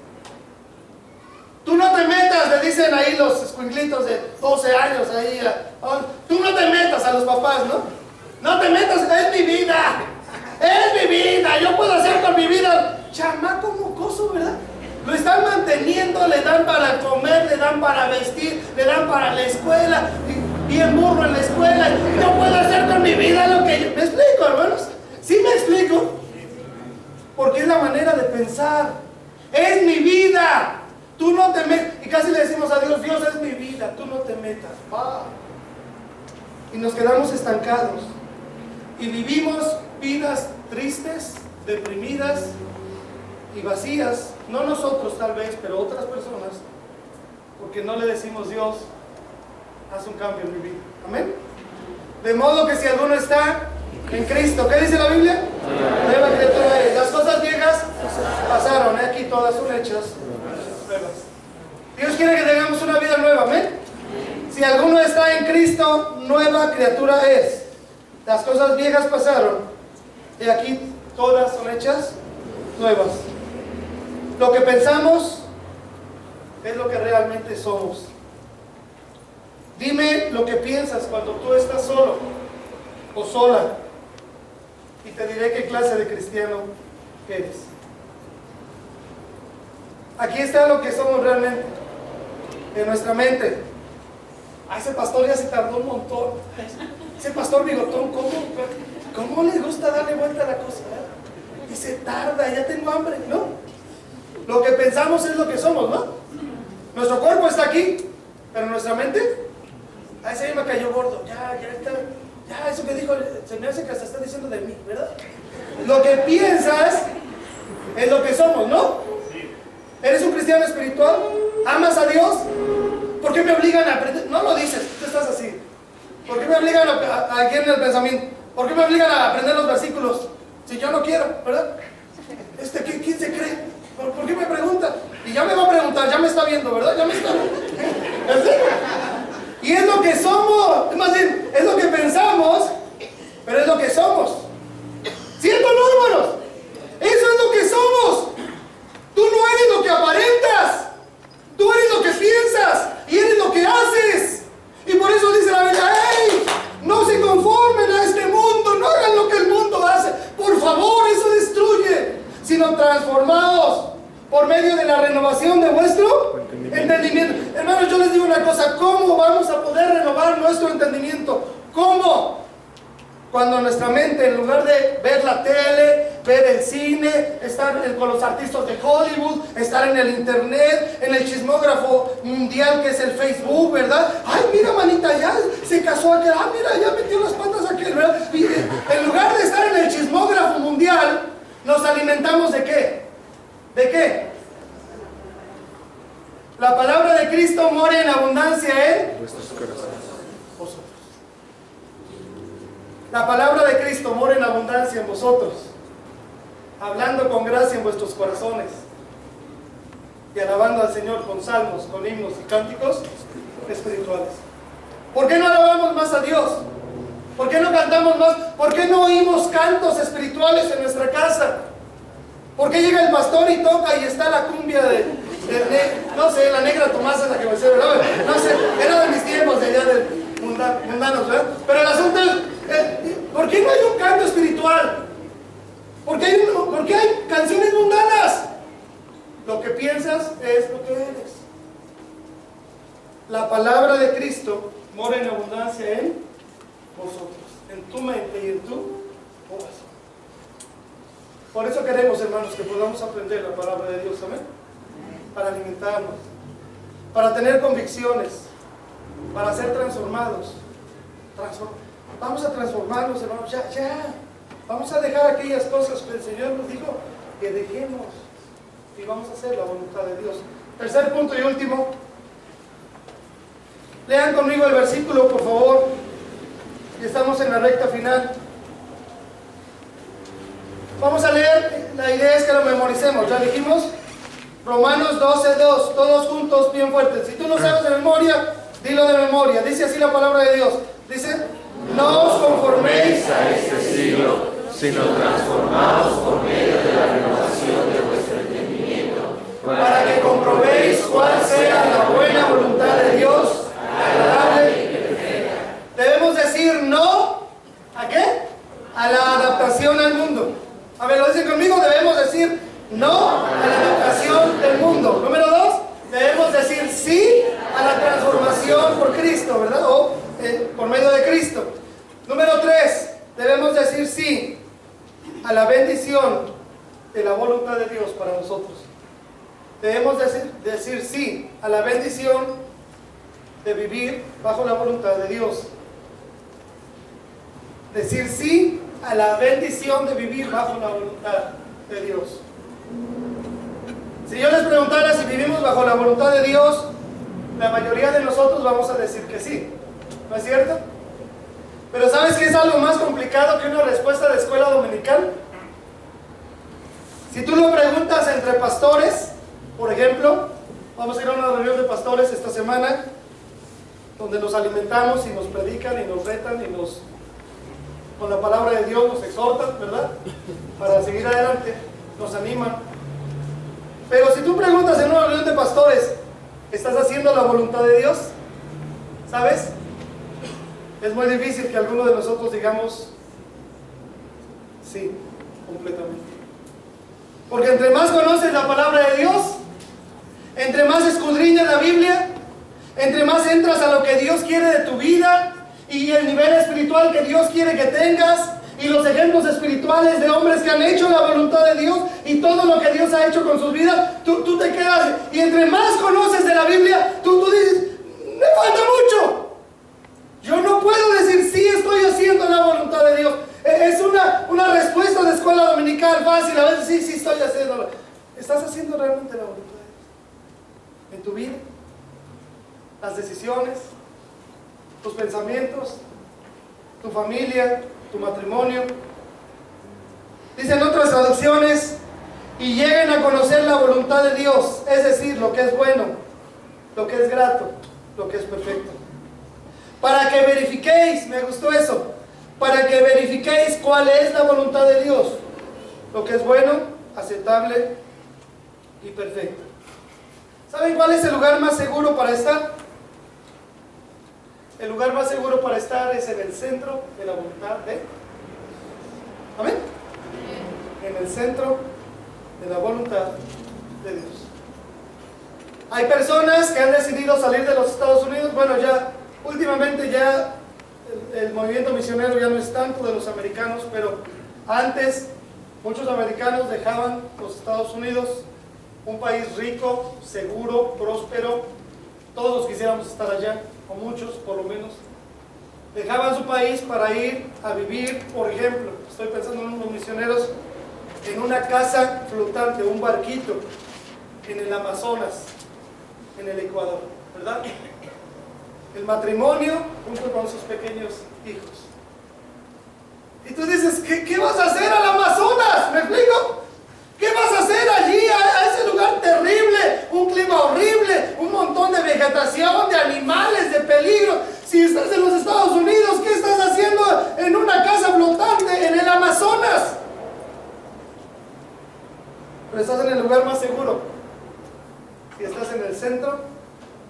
Speaker 1: Tú no te metas, le dicen ahí los escuinglitos de 12 años ahí. Tú no te metas a los papás, ¿no? No te metas, es mi vida, yo puedo hacer con mi vida. Chamaco mocoso, ¿verdad? Lo están manteniendo, le dan para comer, le dan para vestir, le dan para la escuela, bien burro en la escuela. Yo puedo hacer con mi vida lo que yo... ¿Me explico, hermanos? ¿Sí me explico? Porque es la manera de pensar. Es mi vida. Tú no te metas. Y casi le decimos a Dios, Dios es mi vida, tú no te metas. Y nos quedamos estancados. Y vivimos vidas tristes, deprimidas y vacías. No nosotros tal vez, pero otras personas. Porque no le decimos, Dios, haz un cambio en mi vida. Amén. De modo que si alguno está en Cristo, ¿qué dice la Biblia? Nueva criatura es. Las cosas viejas pasaron, aquí todas son hechas nuevas. Dios quiere que tengamos una vida nueva, amén. Si alguno está en Cristo, nueva criatura es. Las cosas viejas pasaron y aquí todas son hechas nuevas. Lo que pensamos es lo que realmente somos. Dime lo que piensas cuando tú estás solo o sola y te diré qué clase de cristiano eres. Aquí está lo que somos realmente en nuestra mente. Ese pastor ya se tardó un montón. Ese pastor bigotón, ¿cómo le gusta darle vuelta a la cosa? Y se tarda, ya tengo hambre, ¿no? Lo que pensamos es lo que somos, ¿no? Nuestro cuerpo está aquí, pero nuestra mente, ese me cayó gordo, ya está, ya eso que dijo, se me hace que se está diciendo de mí, ¿verdad? Lo que piensas es lo que somos, ¿no? ¿Eres un cristiano espiritual? ¿Amas a Dios? ¿Por qué me obligan a aprender? No lo dices, tú estás así. ¿Por qué me obligan aquí en el pensamiento? ¿Por qué me obligan a aprender los versículos? Si yo no quiero, ¿verdad? ¿Quién se cree? ¿Por qué me pregunta? Y ya me va a preguntar, ya me está viendo, ¿verdad? Ya me está viendo. Y es lo que somos, más bien, es lo que pensamos, pero es lo que somos. ¿Cierto o no, hermanos? Eso es lo que somos. Tú no eres lo que aparentas. Tú eres lo que piensas y eres lo que haces. Y por eso dice la Biblia, ¡hey! No se conformen a este mundo, no hagan lo que el mundo hace. Por favor, eso destruye. Sino transformados por medio de la renovación de vuestro entendimiento. Hermanos, yo les digo una cosa, ¿cómo vamos a poder renovar nuestro entendimiento? ¿Cómo? Cuando nuestra mente, en lugar de ver la tele, ver el cine, estar con los artistas de Hollywood, estar en el internet, en el chismógrafo mundial que es el Facebook, ¿verdad? Ay, mira, manita, ya se casó aquel, mira, ya metió las patas aquel, ¿verdad? Y en lugar de estar en el chismógrafo mundial, nos alimentamos ¿de qué? ¿De qué? La palabra de Cristo mora en abundancia en
Speaker 3: vuestros corazones.
Speaker 1: vosotros. La palabra de Cristo mora en abundancia en vosotros, hablando con gracia en vuestros corazones y alabando al Señor con salmos, con himnos y cánticos espirituales. ¿Por qué no alabamos más a Dios? ¿Por qué no cantamos más? ¿Por qué no oímos cantos espirituales en nuestra casa? ¿Por qué llega el pastor y toca y está la cumbia no sé, la negra Tomasa es la que me sé, ¿verdad? No sé, era de mis tiempos de allá de mundanos, ¿verdad? Pero el asunto es, ¿por qué no hay un canto espiritual? ¿Por qué hay canciones mundanas? Lo que piensas es lo que eres. La palabra de Cristo mora en abundancia en vosotros, en tu mente y en tu corazón. Por eso queremos, hermanos, que podamos aprender la palabra de Dios, amén, para alimentarnos, para tener convicciones, para ser transformados. Vamos a transformarnos, hermanos, ya. Vamos a dejar aquellas cosas que el Señor nos dijo que dejemos y vamos a hacer la voluntad de Dios. Tercer punto y último. Lean conmigo el versículo, por favor. Y estamos en la recta final. Vamos a leer, la idea es que lo memoricemos. Ya dijimos, Romanos 12:2, todos juntos, bien fuertes. Si tú lo sabes de memoria, dilo de memoria. Dice así la palabra de Dios. Dice, no os conforméis
Speaker 3: a este siglo, sino transformaos por medio de la renovación de vuestro entendimiento,
Speaker 1: para que comprobéis cuál sea la buena voluntad de Dios, agradable y perfecta. Debemos decir no, ¿a qué? A la adaptación al mundo. A ver, lo dicen conmigo, debemos decir no a la adaptación del mundo. Número 2, debemos decir sí a la transformación por Cristo, ¿verdad? O por medio de Cristo. Número 3, debemos decir sí a la bendición de la voluntad de Dios para nosotros. Debemos decir sí a la bendición de vivir bajo la voluntad de Dios. Decir sí a la bendición de vivir bajo la voluntad de Dios. Si yo les preguntara si vivimos bajo la voluntad de Dios, la mayoría de nosotros vamos a decir que sí, ¿no es cierto? Pero ¿sabes qué es algo más complicado que una respuesta de escuela dominical? Si tú lo preguntas entre pastores, por ejemplo, vamos a ir a una reunión de pastores esta semana, donde nos alimentamos y nos predican y nos retan y con la palabra de Dios nos exhortan, ¿verdad? Para seguir adelante, nos animan. Pero si tú preguntas en una reunión de pastores, ¿estás haciendo la voluntad de Dios? ¿Sabes? Es muy difícil que alguno de nosotros digamos sí, completamente. Porque entre más conoces la palabra de Dios, entre más escudriñas la Biblia, entre más entras a lo que Dios quiere de tu vida y el nivel espiritual que Dios quiere que tengas y los ejemplos espirituales de hombres que han hecho la voluntad de Dios y todo lo que Dios ha hecho con sus vidas, tú te quedas, y entre más conoces de la Biblia, tú dices, me falta mucho. Yo no puedo decir sí estoy haciendo la voluntad de Dios. Es una respuesta de escuela dominical fácil, a veces sí estoy haciendo. ¿Estás haciendo realmente la voluntad de Dios? En tu vida, las decisiones, tus pensamientos, tu familia, tu matrimonio. Dicen otras traducciones, y lleguen a conocer la voluntad de Dios, es decir, lo que es bueno, lo que es grato, lo que es perfecto. Para que verifiquéis, me gustó eso, para que verifiquéis cuál es la voluntad de Dios, lo que es bueno, aceptable y perfecto. ¿Saben cuál es el lugar más seguro para estar? El lugar más seguro para estar es en el centro de la voluntad de... ¿Amén? En el centro de la voluntad de Dios. Hay personas que han decidido salir de los Estados Unidos. Bueno, ya últimamente ya el movimiento misionero ya no es tanto de los americanos, pero antes muchos americanos dejaban los Estados Unidos, un país rico, seguro, próspero. Todos quisiéramos estar allá, o muchos por lo menos. Dejaban su país para ir a vivir, por ejemplo, estoy pensando en unos misioneros, en una casa flotante, un barquito, en el Amazonas, en el Ecuador, ¿verdad? El matrimonio junto con sus pequeños hijos. Y tú dices, ¿qué vas a hacer al Amazonas? ¿Me explico? ¿Qué vas a hacer allí, a ese lugar terrible? Un clima horrible, un montón de vegetación, de animales, de peligro. Si estás en los Estados Unidos, ¿qué estás haciendo en una casa flotante en el Amazonas? Pero estás en el lugar más seguro. Si estás en el centro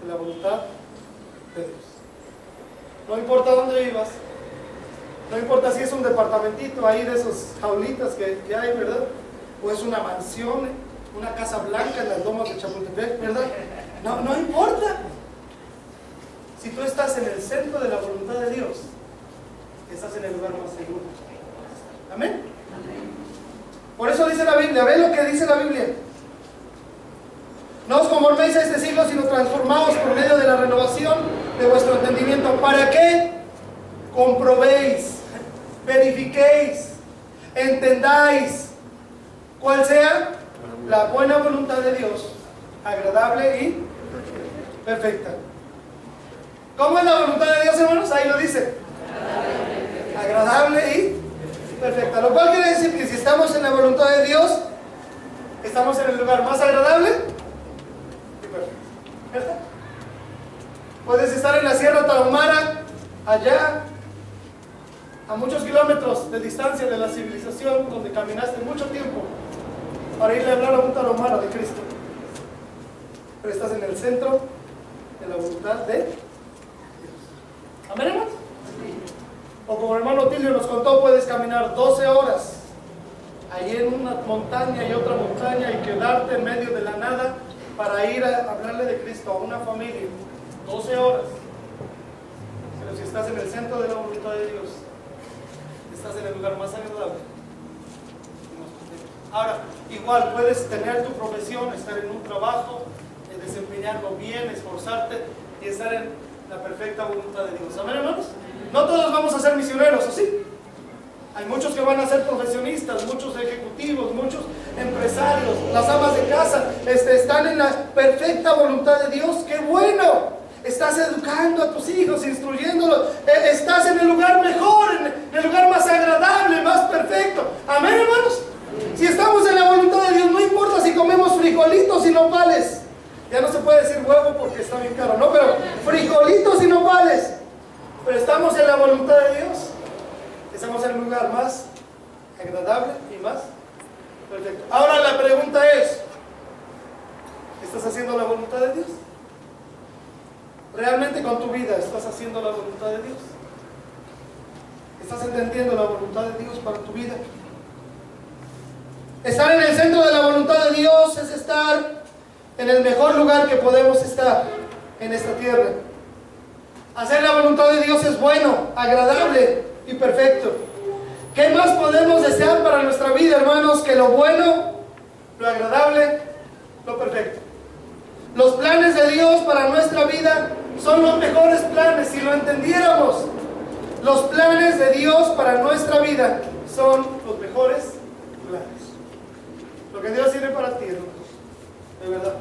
Speaker 1: de la voluntad de Dios. No importa dónde vivas. No importa si es un departamentito ahí de esos jaulitas que hay, ¿verdad? O es una mansión, una casa blanca en las lomas de Chapultepec, ¿verdad? No importa. Si tú estás en el centro de la voluntad de Dios, estás en el lugar más seguro. ¿Amén? Por eso dice la Biblia, ve lo que dice la Biblia. No os conforméis a este siglo, sino transformaos por medio de la renovación de vuestro entendimiento. ¿Para qué? Comprobéis, verifiquéis, entendáis cuál sea la buena voluntad de Dios, agradable y perfecta. ¿Cómo es la voluntad de Dios, hermanos? Ahí lo dice. Agradable y perfecta. Lo cual quiere decir que si estamos en la voluntad de Dios, estamos en el lugar más agradable y perfecto. ¿Verdad? Puedes estar en la Sierra Tarahumara, allá, a muchos kilómetros de distancia de la civilización, donde caminaste mucho tiempo para irle a hablar a un tarahumara de Cristo. Pero estás en el centro de la voluntad de Dios. ¿Amén, hermanos? O como el hermano Tilio nos contó, puedes caminar 12 horas allí en una montaña y otra montaña y quedarte en medio de la nada para ir a hablarle de Cristo a una familia. 12 horas. Pero si estás en el centro de la voluntad de Dios, estás en el lugar más agradable. Ahora, igual puedes tener tu profesión, estar en un trabajo, desempeñarlo bien, esforzarte y estar en la perfecta voluntad de Dios. ¿Amén, hermanos? No todos vamos a ser misioneros, ¿o sí? Hay muchos que van a ser profesionistas, muchos ejecutivos, muchos empresarios, las amas de casa, están en la perfecta voluntad de Dios. ¡Qué bueno! Estás educando a tus hijos, instruyéndolos, estás en el lugar mejor, en el lugar más agradable, más perfecto. ¿Amén, hermanos? Si estamos en la voluntad de Dios, no importa si comemos frijolitos y nopales. Ya no se puede decir huevo porque está bien caro, ¿no? Pero frijolitos y nopales. Pero estamos en la voluntad de Dios. Estamos en el lugar más agradable y más perfecto. Ahora la pregunta es, ¿estás haciendo la voluntad de Dios? ¿Realmente con tu vida estás haciendo la voluntad de Dios? ¿Estás entendiendo la voluntad de Dios para tu vida? Estar en el centro de la voluntad de Dios es estar en el mejor lugar que podemos estar en esta tierra. Hacer la voluntad de Dios es bueno, agradable y perfecto. ¿Qué más podemos desear para nuestra vida, hermanos, que lo bueno, lo agradable, lo perfecto? Los planes de Dios para nuestra vida son los mejores planes, si lo entendiéramos. Los planes de Dios para nuestra vida son los mejores planes. Lo que Dios tiene para ti, hermanos, de verdad.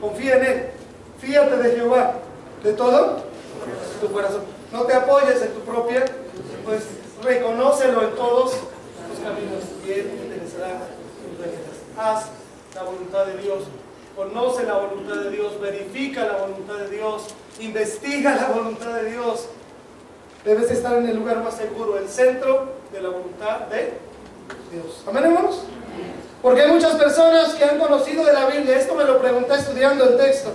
Speaker 1: Confía en Él. Fíjate de Jehová de todo tu corazón. no te apoyes en tu propia, pues reconócelo en todos los caminos y Él enderezará tus veredas. Haz la voluntad de Dios, conoce la voluntad de Dios, verifica la voluntad de Dios, investiga la voluntad de Dios. Debes estar en el lugar más seguro, el centro de la voluntad de Dios. ¿Amén, hermanos? Porque hay muchas personas que han conocido de la Biblia. Esto me lo pregunté estudiando el texto.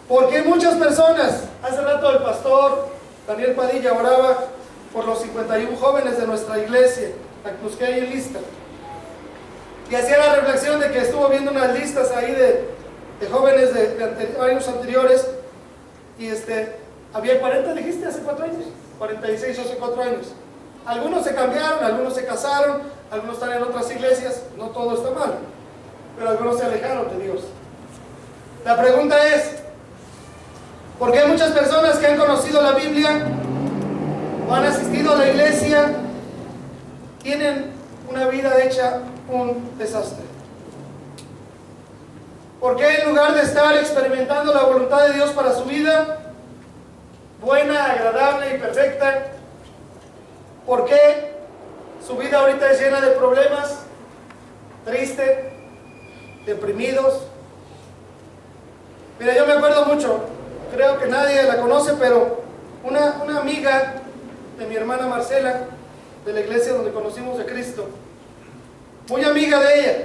Speaker 1: Porque muchas personas, hace rato el pastor Daniel Padilla oraba por los 51 jóvenes de nuestra iglesia, los que hay en lista. Y hacía la reflexión de que estuvo viendo unas listas ahí de jóvenes de años anteriores. Y había 40, dijiste, hace 4 años. 46 hace 4 años. Algunos se cambiaron, algunos se casaron, algunos están en otras iglesias. No todo está mal, pero algunos se alejaron de Dios. La pregunta es, ¿por qué muchas personas que han conocido la Biblia o han asistido a la iglesia tienen una vida hecha un desastre? ¿Por qué en lugar de estar experimentando la voluntad de Dios para su vida, buena, agradable y perfecta, por qué su vida ahorita es llena de problemas, triste, deprimidos? Mira, yo me acuerdo mucho, creo que nadie la conoce, pero una amiga de mi hermana Marcela, de la iglesia donde conocimos a Cristo, muy amiga de ella,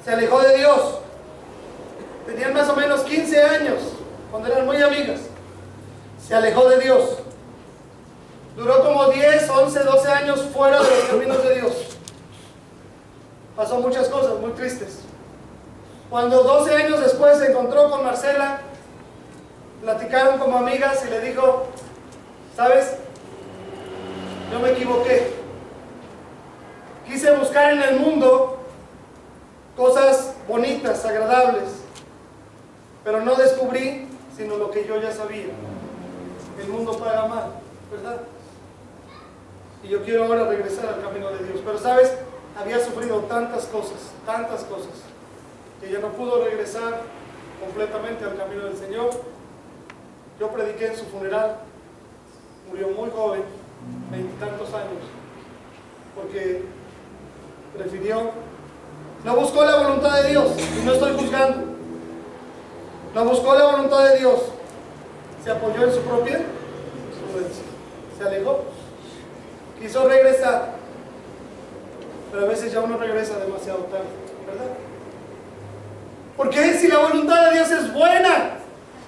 Speaker 1: se alejó de Dios. Tenían más o menos 15 años, cuando eran muy amigas. Se alejó de Dios. Duró como 10, 11, 12 años fuera de los caminos de Dios. Pasó muchas cosas muy tristes. Cuando 12 años después se encontró con Marcela, platicaron como amigas y le dijo, ¿sabes? Yo me equivoqué. Quise buscar en el mundo cosas bonitas, agradables, pero no descubrí sino lo que yo ya sabía. El mundo paga mal, ¿verdad? Y yo quiero ahora regresar al camino de Dios. Pero ¿sabes? Había sufrido tantas cosas, que ya no pudo regresar completamente al camino del Señor. Yo prediqué en su funeral. Murió muy joven, 20 y tantos años, porque prefirió, no buscó la voluntad de Dios, y no estoy juzgando, no buscó la voluntad de Dios, se apoyó en su propia prudencia, se alejó, quiso regresar, pero a veces ya uno regresa demasiado tarde, ¿verdad? Porque si la voluntad de Dios es buena,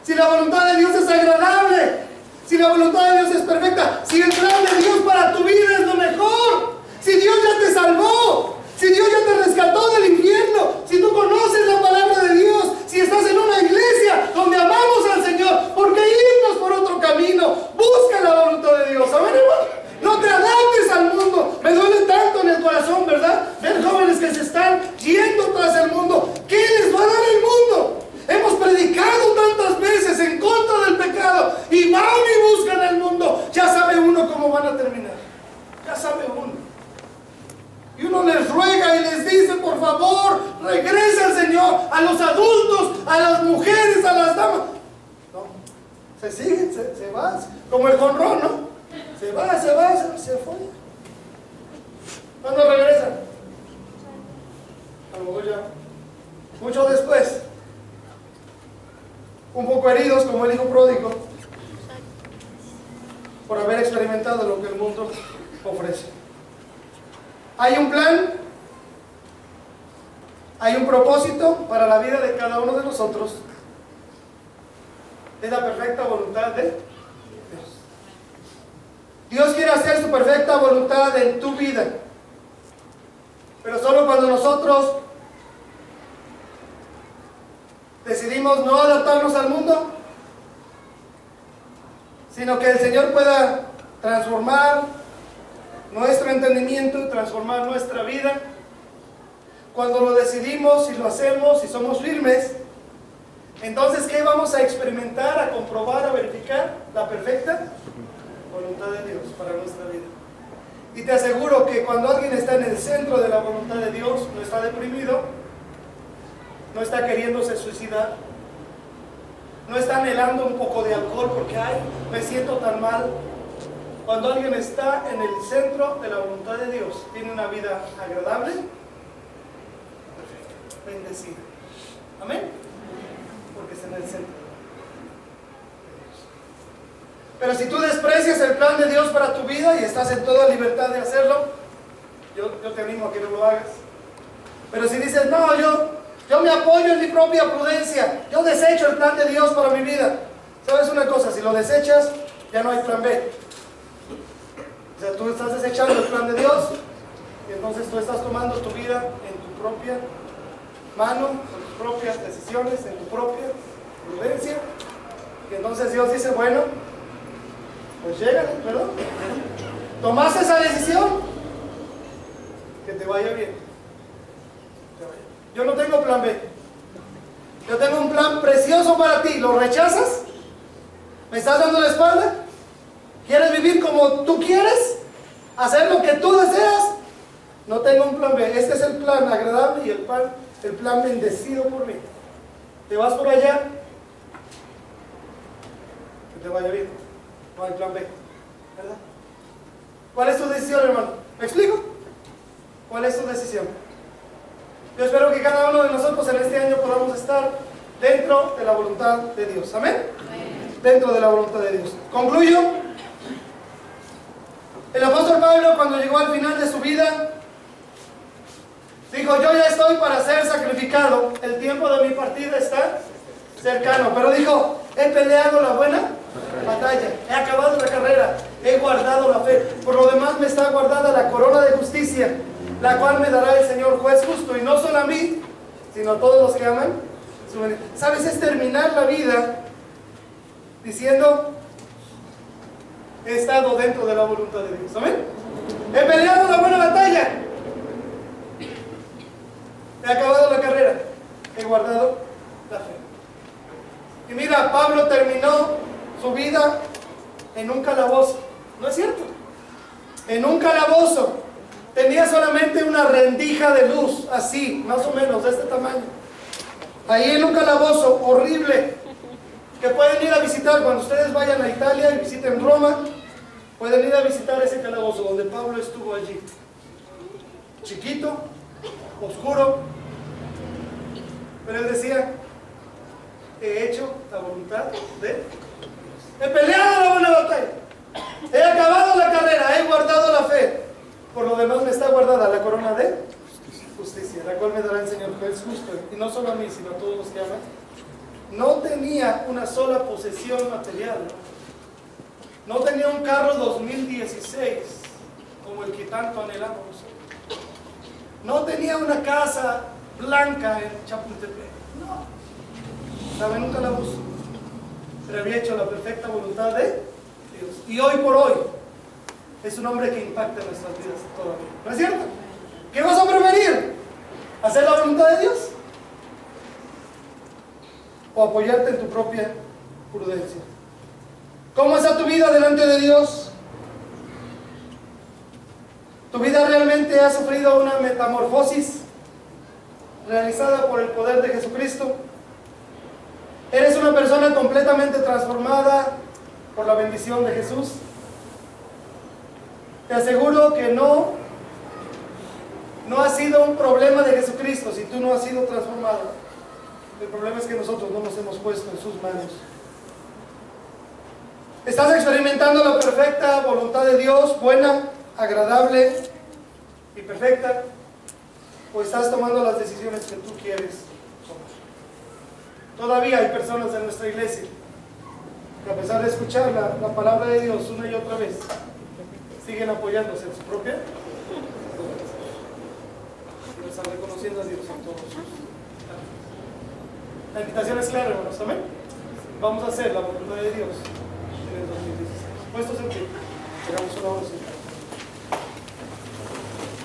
Speaker 1: si la voluntad de Dios es agradable, si la voluntad de Dios es perfecta, si el plan de Dios para tu vida es lo mejor, si Dios ya te salvó, si Dios ya te rescató del infierno, si tú conoces la palabra de Dios, si estás en una iglesia donde amamos al Señor, ¿por qué irnos por otro camino? Busca la voluntad de Dios. ¿Saben, hermano? No te adaptes al mundo. Me duele tanto en el corazón, ¿verdad? Ver jóvenes que se están yendo tras el mundo. ¿Qué les va a dar el mundo? Hemos predicado tantas veces en contra del pecado y van y buscan el mundo. Ya sabe uno cómo van a terminar. Ya sabe uno. Y uno les ruega y les dice, por favor, regresa al Señor, a los adultos, a las mujeres, a las damas. No, se siguen, se va, como el jonrón, ¿no? Se fue. ¿Cuándo regresan? A lo mejor ya mucho después, un poco heridos como el hijo pródigo, por haber experimentado lo que el mundo ofrece. Hay un plan, hay un propósito para la vida de cada uno de nosotros. Es la perfecta voluntad de Dios. Dios quiere hacer su perfecta voluntad en tu vida, pero solo cuando nosotros decidimos no adaptarnos al mundo, sino que el Señor pueda transformar nuestro entendimiento, transformar nuestra vida. Cuando lo decidimos y lo hacemos y somos firmes, entonces ¿qué vamos a experimentar, a comprobar, a verificar? La perfecta voluntad de Dios para nuestra vida. Y te aseguro que cuando alguien está en el centro de la voluntad de Dios, no está deprimido, no está queriéndose suicidar, no está anhelando un poco de alcohol porque, ay, me siento tan mal. Cuando alguien está en el centro de la voluntad de Dios, tiene una vida agradable, bendecida. Amén. Porque está en el centro. Pero si tú desprecias el plan de Dios para tu vida y estás en toda libertad de hacerlo, yo te animo a que no lo hagas. Pero si dices, no, yo me apoyo en mi propia prudencia, yo desecho el plan de Dios para mi vida. ¿Sabes una cosa? Si lo desechas, ya no hay plan B. O sea, tú estás desechando el plan de Dios y entonces tú estás tomando tu vida en tu propia mano, con tus propias decisiones, en tu propia prudencia. Y entonces Dios dice, bueno, pues llégale, ¿verdad? Tomaste esa decisión, que te vaya bien. Yo no tengo plan B. Yo tengo un plan precioso para ti. ¿Lo rechazas? ¿Me estás dando la espalda? ¿Quieres vivir como tú quieres? ¿Hacer lo que tú deseas? No tengo un plan B. Este es el plan agradable y el plan bendecido por mí. ¿Te vas por allá? Que te vaya bien. No hay plan B, ¿verdad? ¿Cuál es tu decisión, hermano? ¿Me explico? ¿Cuál es tu decisión? Yo espero que cada uno de nosotros en este año podamos estar dentro de la voluntad de Dios. ¿Amén? Amén. Dentro de la voluntad de Dios. Concluyo. El apóstol Pablo, cuando llegó al final de su vida, dijo, yo ya estoy para ser sacrificado. El tiempo de mi partida está cercano. Pero dijo, he peleado la buena batalla, he acabado la carrera, he guardado la fe. Por lo demás me está guardada la corona de justicia, la cual me dará el Señor juez justo, y no solo a mí, sino a todos los que aman su venida. ¿Sabes? Es terminar la vida diciendo, he estado dentro de la voluntad de Dios. ¿Amén? He peleado la buena batalla, he acabado la carrera, he guardado la fe. Y mira, Pablo terminó su vida en un calabozo. ¿No es cierto? En un calabozo. Tenía solamente una rendija de luz, así, más o menos, de este tamaño. Ahí en un calabozo horrible, que pueden ir a visitar cuando ustedes vayan a Italia y visiten Roma. Pueden ir a visitar ese calabozo donde Pablo estuvo allí. Chiquito, oscuro. Pero él decía, he hecho la voluntad de Dios. He peleado la buena batalla. He acabado la carrera, he guardado la fe. Por lo demás me está guardada la corona de justicia, la cual me dará el Señor juez justo. Y no solo a mí, sino a todos los que aman. No tenía una sola posesión material. No tenía un carro 2016 como el que tanto anhelamos. No tenía una casa blanca en Chapultepec. No. Estaba en un calabozo. Pero había hecho la perfecta voluntad de Dios. Y hoy por hoy es un hombre que impacta en nuestras vidas todavía. ¿No es cierto? ¿Qué vas a preferir? ¿Hacer la voluntad de Dios? ¿O apoyarte en tu propia prudencia? ¿Cómo está tu vida delante de Dios? ¿Tu vida realmente ha sufrido una metamorfosis realizada por el poder de Jesucristo? ¿Eres una persona completamente transformada por la bendición de Jesús? Te aseguro que no ha sido un problema de Jesucristo si tú no has sido transformado. El problema es que nosotros no nos hemos puesto en sus manos. ¿Estás experimentando la perfecta voluntad de Dios, buena, agradable y perfecta? ¿O estás tomando las decisiones que tú quieres tomar? Todavía hay personas en nuestra iglesia que, a pesar de escuchar la palabra de Dios una y otra vez, siguen apoyándose en su propia prudencia. Y no están reconociendo a Dios en todos sus caminos. La invitación es clara, hermanos. Amén. Vamos a hacer la voluntad de Dios en el 2016. Puestos en pie, hagamos una oración.